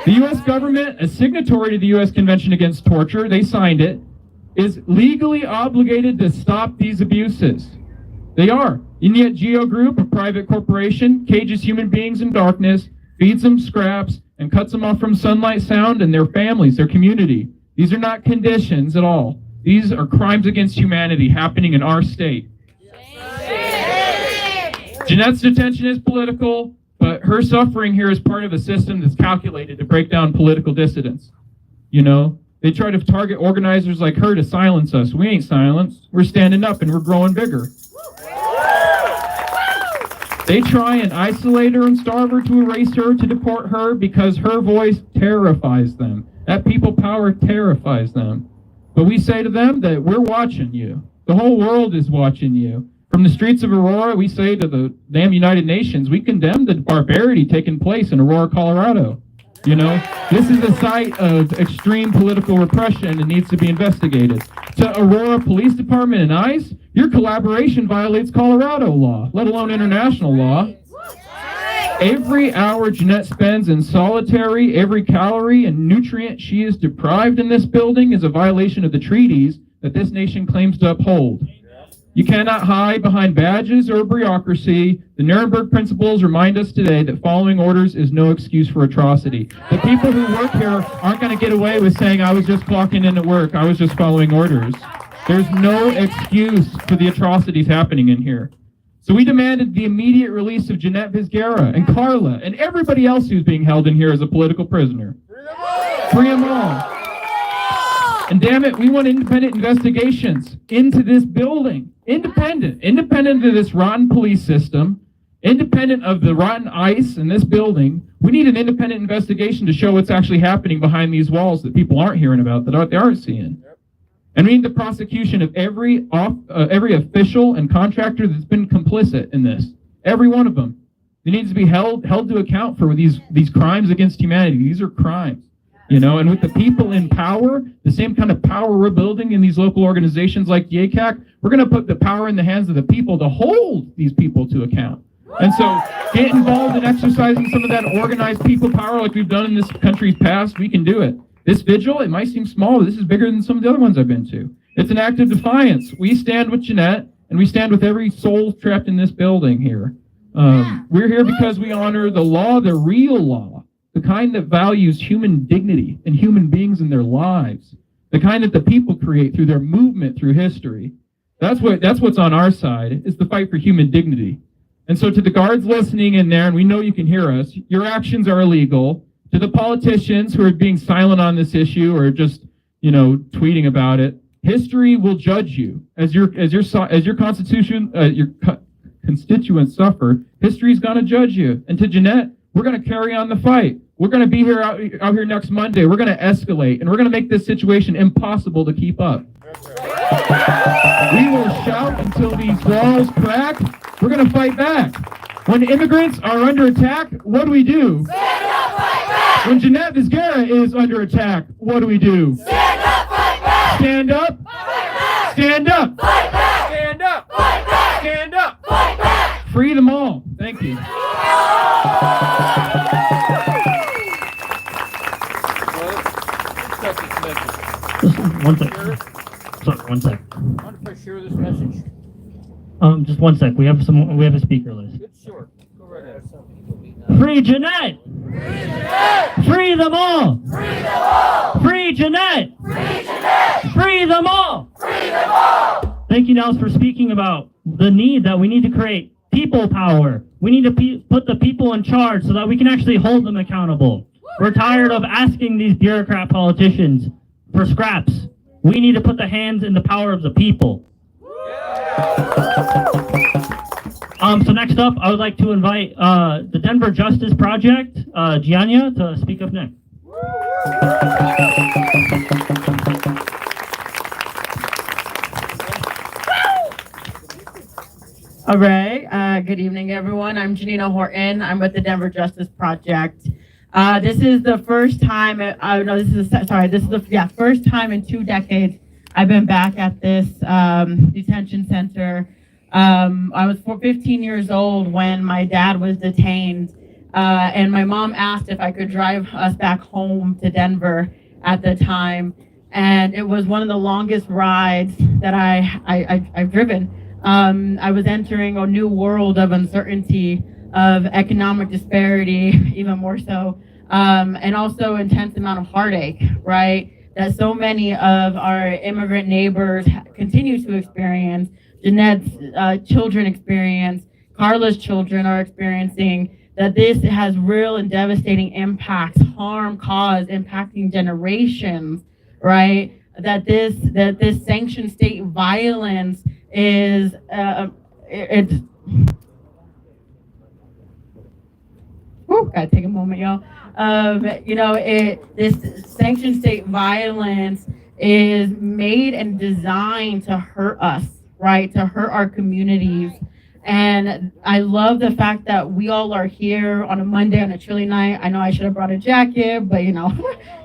The U.S. government, a signatory to the U.S. Convention Against Torture, they signed it, is legally obligated to stop these abuses. They are. And yet GEO Group, a private corporation, cages human beings in darkness, feeds them scraps, and cuts them off from sunlight, sound, and their families, their community. These are not conditions at all. These are crimes against humanity happening in our state. Jeanette's detention is political, but her suffering here is part of a system that's calculated to break down political dissidents. You know, they try to target organizers like her to silence us. We ain't silenced. We're standing up and we're growing bigger. They try and isolate her and starve her, to erase her, to deport her, because her voice terrifies them. That people power terrifies them. But we say to them that we're watching you. The whole world is watching you. From the streets of Aurora, we say to the damn United Nations, we condemn the barbarity taking place in Aurora, Colorado. You know, this is a site of extreme political repression and needs to be investigated. To Aurora Police Department and ICE, your collaboration violates Colorado law, let alone international law. Every hour Jeanette spends in solitary, every calorie and nutrient she is deprived in this building is a violation of the treaties that this nation claims to uphold. You cannot hide behind badges or bureaucracy. The Nuremberg principles remind us today that following orders is no excuse for atrocity. The people who work here aren't going to get away with saying, I was just clocking in at work, I was just following orders. There's no excuse for the atrocities happening in here. So we demanded the immediate release of Jeanette Vizguera and Carla and everybody else who's being held in here as a political prisoner. Free them all. And damn it, we want independent investigations into this building. Independent of this rotten police system, independent of the rotten ICE in this building. We need an independent investigation to show what's actually happening behind these walls that people aren't hearing about, that they aren't seeing. And we need the prosecution of every official and contractor that's been complicit in this. Every one of them. They need to be held to account for these crimes against humanity. These are crimes. You know, and with the people in power, the same kind of power we're building in these local organizations like the ACAC, we're going to put the power in the hands of the people to hold these people to account. And so get involved in exercising some of that organized people power like we've done in this country's past. We can do it. This vigil, it might seem small, but this is bigger than some of the other ones I've been to. It's an act of defiance. We stand with Jeanette, and we stand with every soul trapped in this building here. We're here because we honor the law, the real law, the kind that values human dignity and human beings in their lives, the kind that the people create through their movement through history. That's what's on our side, is the fight for human dignity. And so to the guards listening in there, and we know you can hear us, your actions are illegal. To the politicians who are being silent on this issue or just, you know, tweeting about it, history will judge you as your constitution, your constituents suffer. History's going to judge you. And to Jeanette, we're going to carry on the fight. We're going to be here out here next Monday. We're going to escalate, and we're going to make this situation impossible to keep up. We will shout until these walls crack. We're going to fight back. When immigrants are under attack, what do we do? Stand up, fight back. When Jeanette Vizguera is under attack, what do we do? Stand up, fight back. Stand up, fight back. Stand up, fight back. Stand up, fight back. Stand up, fight back. Free them all. Thank you. One sec. Sorry, 1 sec. Want to share this message? Just 1 sec. We have a speaker list. Sure. Go right ahead. Free Jeanette! Free Jeanette! Free them all! Free them all! Free Jeanette! Free Jeanette! Free them all! Free them all! Thank you, Nels, for speaking about the need that we need to create people power. We need to put the people in charge so that we can actually hold them accountable. We're tired of asking these bureaucrat politicians for scraps. We need to put the hands in the power of the people. So next up, I would like to invite the Denver Justice Project, Gianna, to speak up next. All right. Good evening, everyone. I'm Janina Horton. I'm with the Denver Justice Project. This is the first time. This is the first time in 2 decades I've been back at this detention center. I was 15 years old when my dad was detained, and my mom asked if I could drive us back home to Denver at the time, and it was one of the longest rides that I've driven. I was entering a new world of uncertainty, of economic disparity, even more so, and also intense amount of heartache, right? That so many of our immigrant neighbors continue to experience. Jeanette's children experience, Carla's children are experiencing, that this has real and devastating impacts, harm caused, impacting generations, right? That this sanctioned state violence is gotta take a moment, y'all. This sanctioned state violence is made and designed to hurt us, right? To hurt our communities. And I love the fact that we all are here on a Monday on a chilly night. I know I should have brought a jacket, but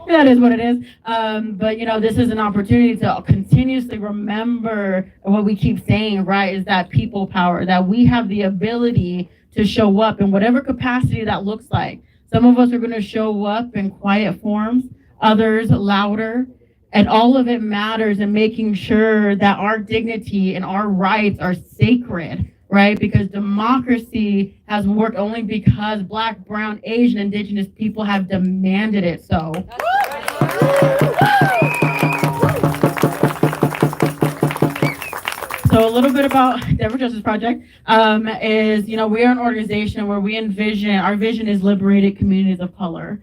that is what it is. But this is an opportunity to continuously remember what we keep saying, right? Is that people power, that we have the ability to show up in whatever capacity that looks like. Some of us are going to show up in quiet forms, others louder. And all of it matters in making sure that our dignity and our rights are sacred, right? Because democracy has worked only because Black, Brown, Asian, Indigenous people have demanded it so. So a little bit about Denver Justice Project is, we are an organization where our vision is liberated communities of color.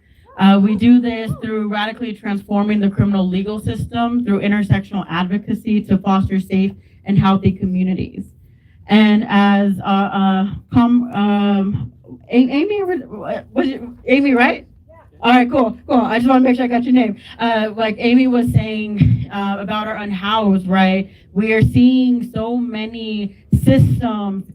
We do this through radically transforming the criminal legal system through intersectional advocacy to foster safe and healthy communities. And as Amy, was it Amy, right? All right, cool. I just want to make sure I got your name. Like Amy was saying about our unhoused, right? We are seeing so many systems,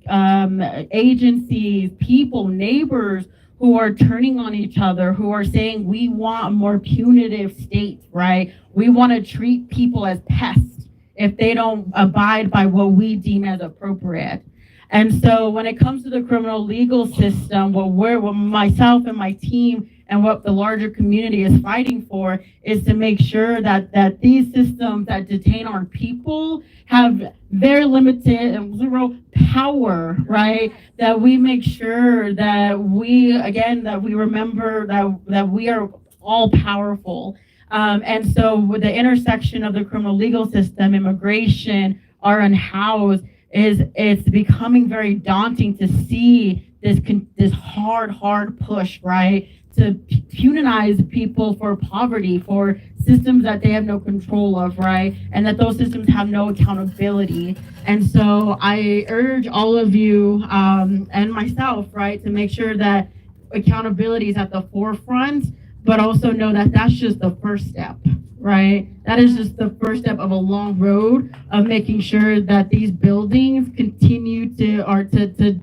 agencies, people, neighbors who are turning on each other, who are saying we want a more punitive state, right? We want to treat people as pests if they don't abide by what we deem as appropriate. And so when it comes to the criminal legal system, what myself and my team and what the larger community is fighting for is to make sure that these systems that detain our people have very limited and zero power, right? That we make sure that we remember that we are all powerful. And so with the intersection of the criminal legal system, immigration, our unhoused, it's becoming very daunting to see this hard push, right? To punize people for poverty, for systems that they have no control of, right? And that those systems have no accountability. And so I urge all of you and myself, right, to make sure that accountability is at the forefront, but also know that that's just the first step, right? That is just the first step of a long road of making sure that these buildings continue to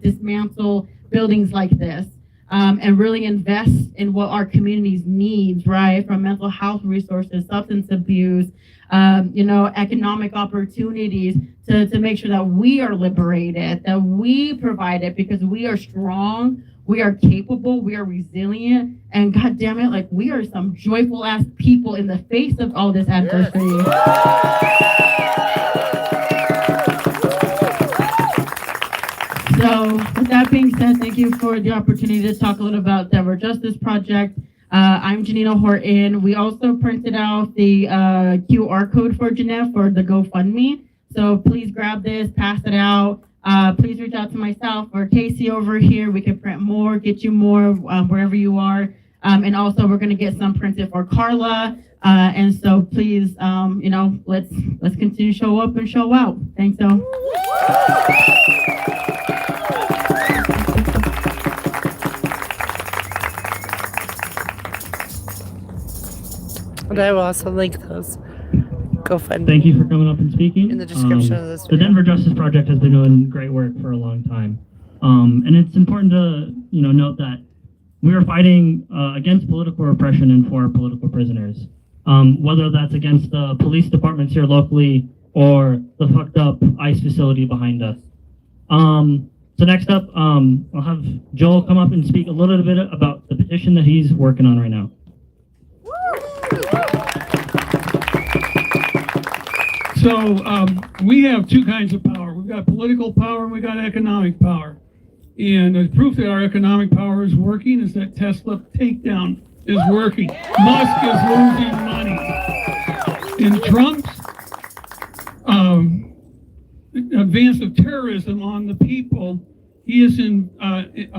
dismantle buildings like this. And really invest in what our communities needs, right? From mental health resources, substance abuse, economic opportunities to make sure that we are liberated, that we provide it because we are strong, we are capable, we are resilient, and God damn it, like we are some joyful ass people in the face of all this adversity. Yes. So with that being said, thank you for the opportunity to talk a little about Denver Justice Project. I'm Janina Horton. We also printed out the QR code for Jeanette for the GoFundMe. So please grab this, pass it out. Please reach out to myself or Casey over here. We can print more, get you more wherever you are. And also we're gonna get some printed for Carla. And so please, let's continue to show up and show out. Thanks, so. And I will also link those. GoFundMe. Thank you for coming up and speaking. In the description of this The video. Denver Justice Project has been doing great work for a long time. And it's important to, note that we are fighting against political repression and for political prisoners. Whether that's against the police departments here locally or the fucked up ICE facility behind us. So next up, I'll have Joel come up and speak a little bit about the petition that he's working on right now. So we have two kinds of power. We've got political power and we've got economic power. And the proof that our economic power is working is that Tesla takedown is working. Musk is losing money. And Trump's advance of terrorism on the people, he has invited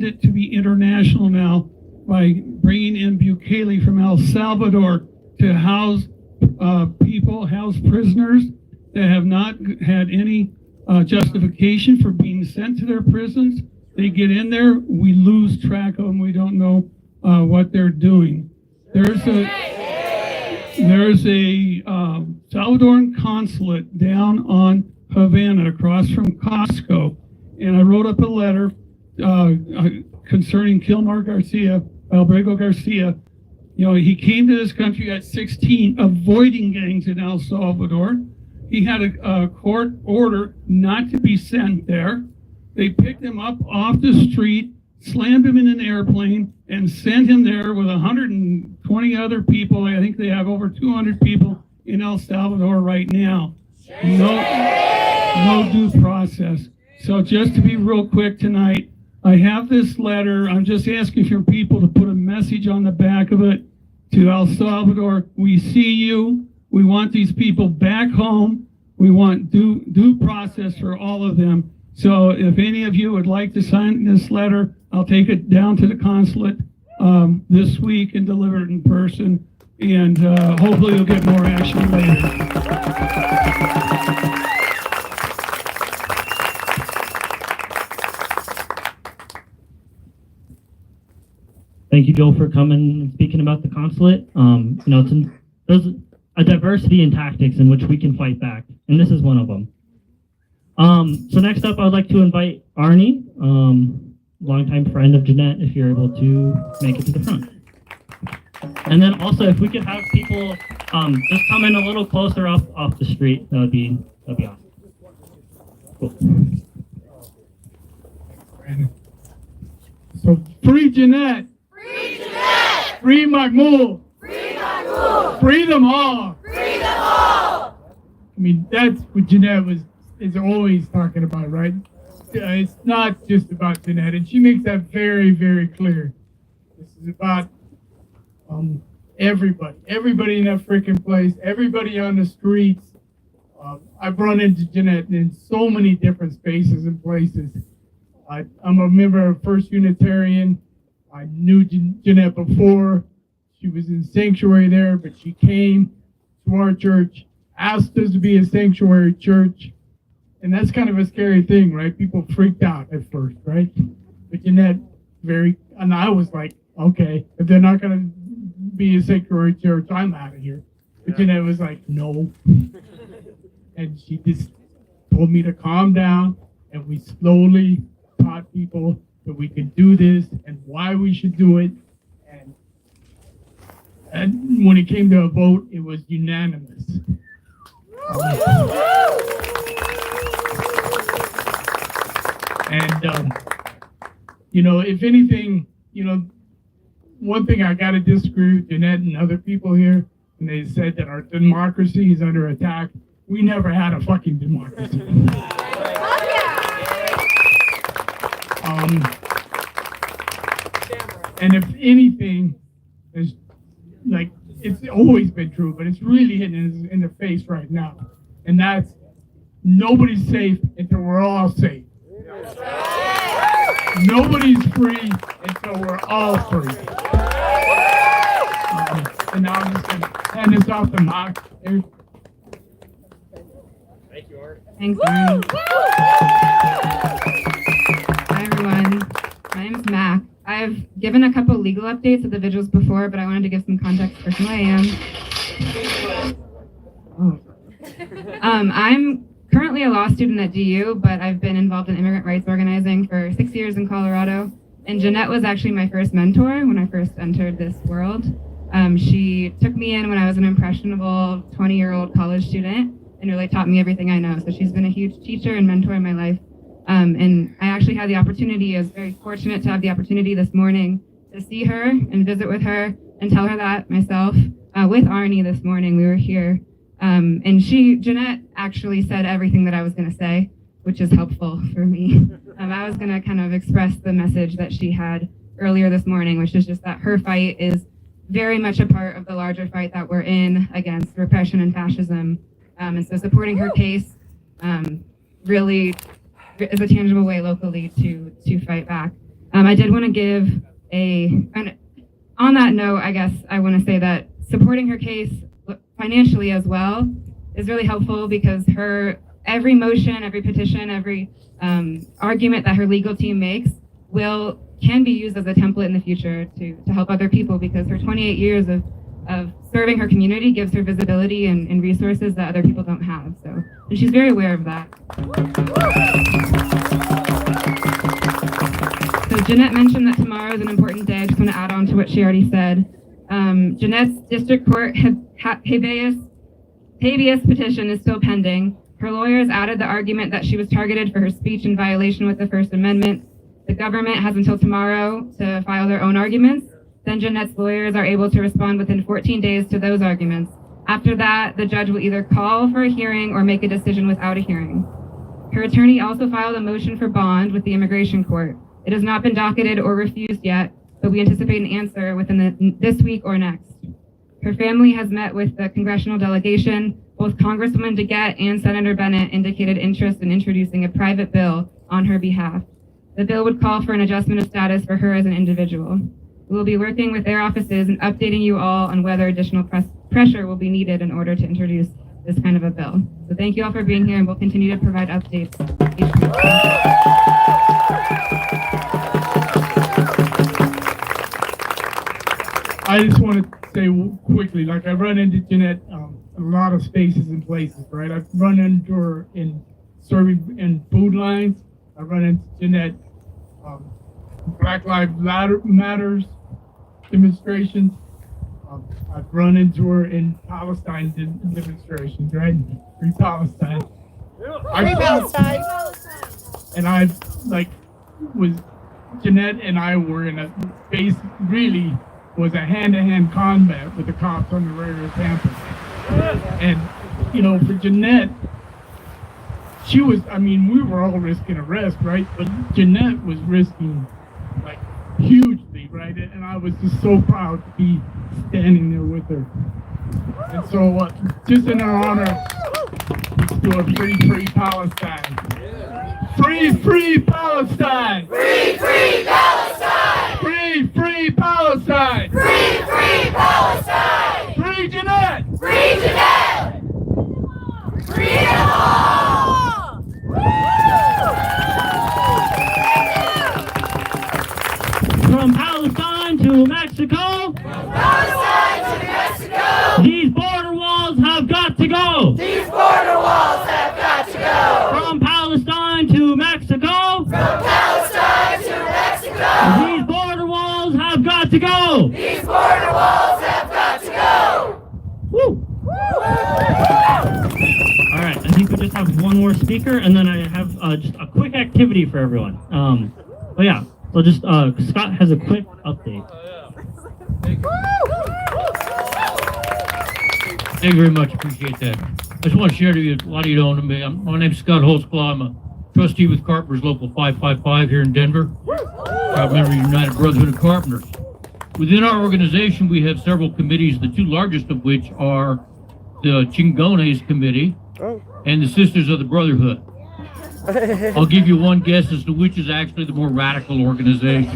it to be international now by bringing in Bukele from El Salvador to house prisoners that have not had any justification for being sent to their prisons. They get in there, we lose track of them, we don't know what they're doing. There's a Salvadoran consulate down on Havana across from Costco, and I wrote up a letter concerning Albrego Garcia. He came to this country at 16, avoiding gangs in El Salvador. He had a court order not to be sent there. They picked him up off the street, slammed him in an airplane, and sent him there with 120 other people. I think they have over 200 people in El Salvador right now. No due process. So just to be real quick tonight, I have this letter. I'm just asking for people to put a message on the back of it to El Salvador. We see you. We want these people back home. We want due process for all of them. So if any of you would like to sign this letter, I'll take it down to the consulate this week and deliver it in person. And hopefully you'll get more action later. Thank you, Joel, for coming and speaking about the consulate. There's a diversity in tactics in which we can fight back, and this is one of them. So next up, I would like to invite Arnie, longtime friend of Jeanette, if you're able to make it to the front. And then also, if we could have people just come in a little closer off the street, that'd be awesome. Cool. So free Jeanette. Free Jeanette! Free Mahmoud! Free Mahmoud! Free them all! Free them all! I mean, that's what Jeanette is always talking about, right? It's not just about Jeanette, and she makes that very, very clear. This is about everybody in that freaking place, everybody on the streets. I've run into Jeanette in so many different spaces and places. I'm a member of First Unitarian. I knew Jeanette before. She was in sanctuary there, but she came to our church, asked us to be a sanctuary church. And that's kind of a scary thing, right? People freaked out at first, right? But Jeanette, and I was like, okay, if they're not going to be a sanctuary church, I'm out of here. But Jeanette was like, no. And she just told me to calm down, and we slowly taught people that we could do this and why we should do it. And when it came to a vote, it was unanimous. If anything, one thing I got to disagree with Jeanette and other people here, and they said that our democracy is under attack. We never had a fucking democracy. And if anything, it's always been true, but it's really hitting in the face right now. And that's, nobody's safe until we're all safe. Nobody's free until we're all free. And now I'm just going to hand this off to Mark. Thank you, Art. Thanks, Arnie. Hi, everyone. My name is Mac. I've given a couple legal updates at the vigils before, but I wanted to give some context for who I am. I'm currently a law student at GEO, but I've been involved in immigrant rights organizing for 6 years in Colorado. And Jeanette was actually my first mentor when I first entered this world. She took me in when I was an impressionable 20-year-old college student and really taught me everything I know. So she's been a huge teacher and mentor in my life. And I actually had the opportunity, I was very fortunate to have the opportunity this morning to see her and visit with her and tell her that myself. With Arnie this morning, we were here. And Jeanette actually said everything that I was gonna say, which is helpful for me. I was gonna kind of express the message that she had earlier this morning, which is just that her fight is very much a part of the larger fight that we're in against repression and fascism. And so supporting her case really is a tangible way locally to fight back. I did want to give on that note, I guess I want to say that supporting her case financially as well is really helpful because every motion, every petition, every argument that her legal team makes can be used as a template in the future to help other people, because her 28 years of serving her community gives her visibility and resources that other people don't have. So, and she's very aware of that. So Jeanette mentioned that tomorrow is an important day. I just want to add on to what she already said. Jeanette's district court habeas petition is still pending. Her lawyers added the argument that she was targeted for her speech in violation with the First Amendment. The government has until tomorrow to file their own arguments. Then Jeanette's lawyers are able to respond within 14 days to those arguments. After that, the judge will either call for a hearing or make a decision without a hearing. Her attorney also filed a motion for bond with the immigration court. It has not been docketed or refused yet, but we anticipate an answer within this week or next. Her family has met with the congressional delegation. Both Congresswoman DeGette and Senator Bennett indicated interest in introducing a private bill on her behalf. The bill would call for an adjustment of status for her as an individual. We will be working with their offices and updating you all on whether additional pressure will be needed in order to introduce this kind of a bill. So thank you all for being here, and we'll continue to provide updates. I just want to say quickly, like I run into Jeanette a lot of spaces and places, right? I've run into her in serving in food lines. I run into Jeanette Black Lives Matters demonstrations. I've run into her in Palestine demonstrations, right? Free Palestine. Free Palestine. And I Jeanette and I were in a base, really was a hand-to-hand combat with the cops on the regular campus. And, for Jeanette, we were all risking arrest, right? But Jeanette was risking, hugely, right? And I was just so proud to be standing there with her. And so, just in her honor, let's do a free Palestine. Free Palestine! Free Palestine! Free Palestine! Free Palestine! Free Jeanette! Free Jeanette! Freedom all! From Palestine to Mexico. From Palestine to Mexico. These border walls have got to go. These border walls have got to go. From Palestine to Mexico. From Palestine to Mexico. These border walls have got to go. These border walls have got to go. Woo! All right, I think we just have one more speaker, and then I have just a quick activity for everyone. But yeah, so just Scott has a quick update. Thank you very much. Appreciate that. I just want to share to you, a lot of you don't know me. My name's Scott Holtzclaw. I'm a trustee with Carpenters Local 555 here in Denver. Proud member of United Brotherhood of Carpenters. Within our organization, we have several committees, the two largest of which are the Chingones Committee and the Sisters of the Brotherhood. I'll give you one guess as to which is actually the more radical organization.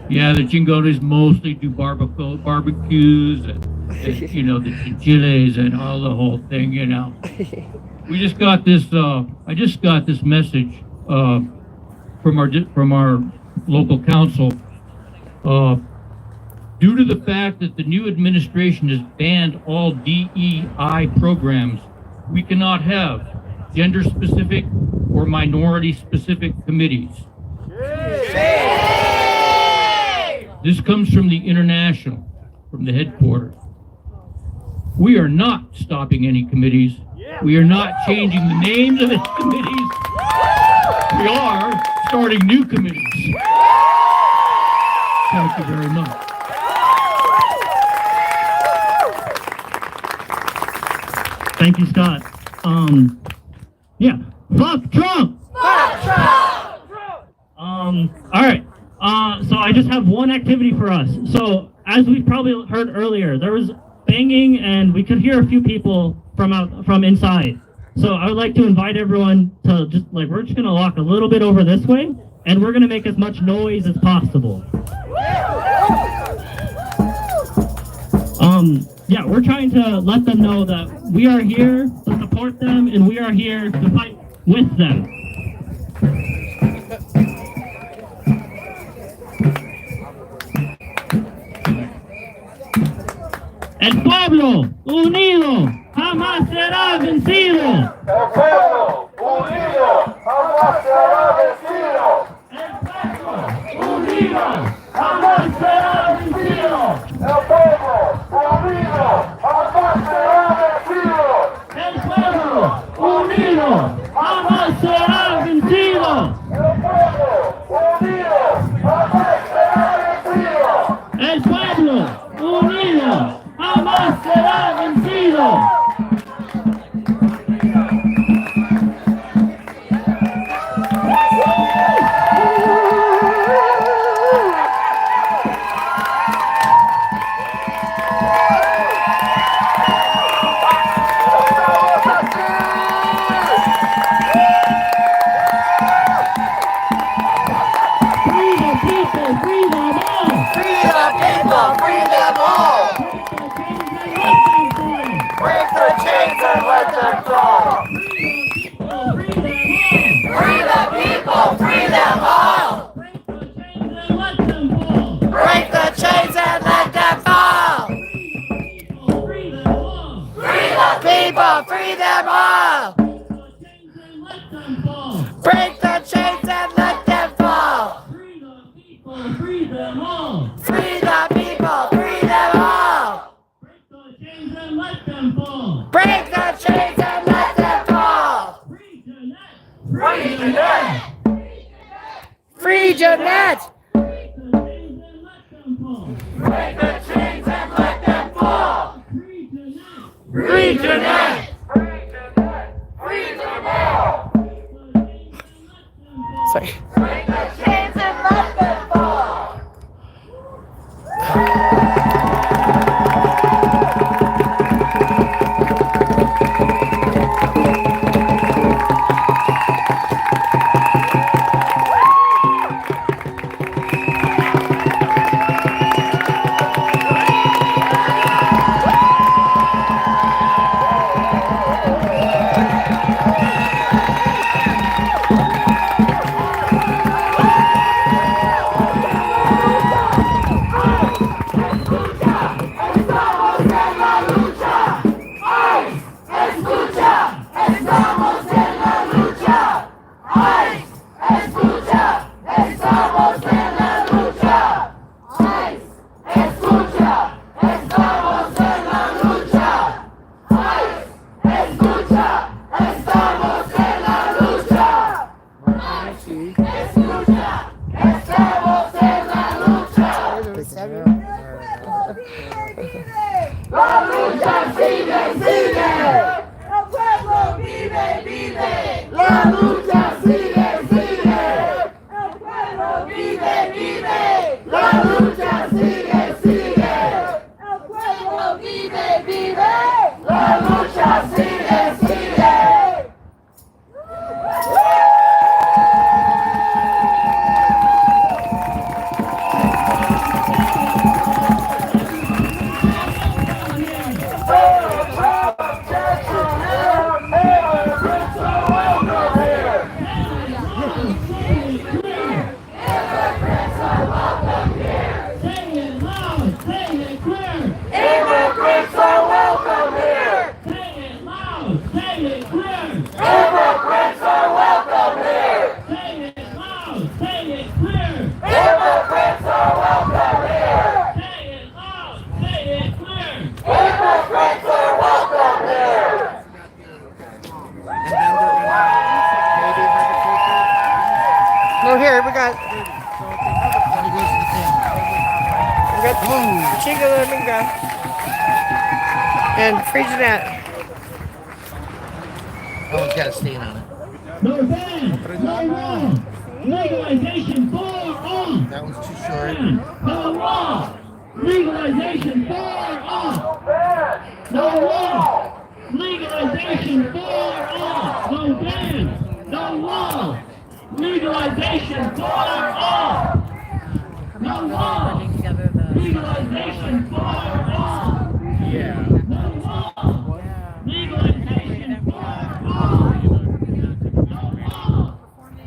Yeah, the Chingones mostly do barbecues and the chiles and all the whole thing, We just got this, I just got this message from our local council. Due to the fact that the new administration has banned all DEI programs, we cannot have gender-specific or minority-specific committees. This comes from the international, from the headquarters. We are not stopping any committees. We are not changing the names of any committees. We are starting new committees. Thank you very much. Thank you, Scott. Yeah. Fuck Trump! Fuck Trump! All right. So I just have one activity for us. So as we probably heard earlier, there was banging and we could hear a few people from inside. So I would like to invite everyone to we're just gonna walk a little bit over this way and we're gonna make as much noise as possible. Yeah, we're trying to let them know that we are here to support them and we are here to fight with them. El pueblo unido jamás será vencido. El pueblo unido jamás será vencido. El pueblo unido jamás será vencido. El pueblo unido jamás será vencido. El pueblo unido jamás será vencido. El pueblo unido jamás será vencido. El pueblo unido jamás será vencido. it. Chica Domingo. And free Jeanette. Oh, it's got a stain on it. No ban, no wrong. Legalization for all. That one's too short. No law. Legalization for all. No law. Legalization for all. No ban, no law. Legalization for all. No law. Legalization for all. Yeah. No law. Legalization for all.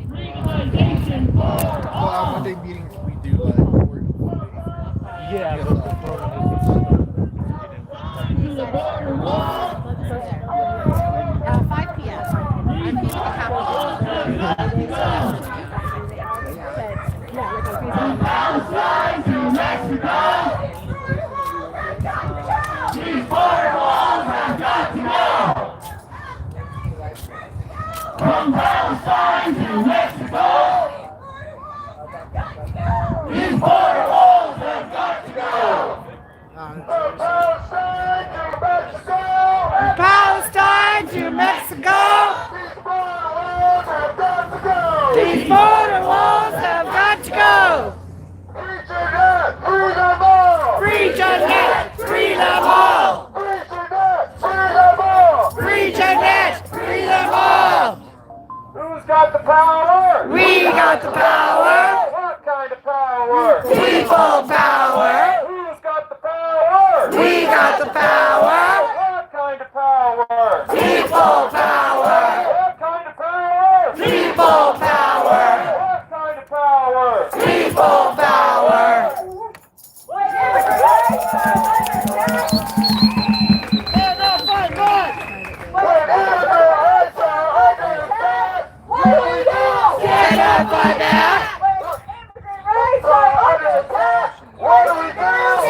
Legalization for all. Monday meetings we do like At 5 p.m. I'm meeting the These border walls have got to go. From Palestine to Mexico. These border walls have got to go. From Palestine to Mexico. These border walls have got to go. Free Jeanette, free them all. Free Jeanette, free them all. Who's got the power? We got the power. What kind of power? People power. Who's got the power? We got the power. What kind of power? People power. What kind of power? People power. What kind of power? People power.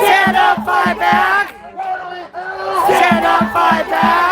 Stand up, fight back! Stand up, fight back!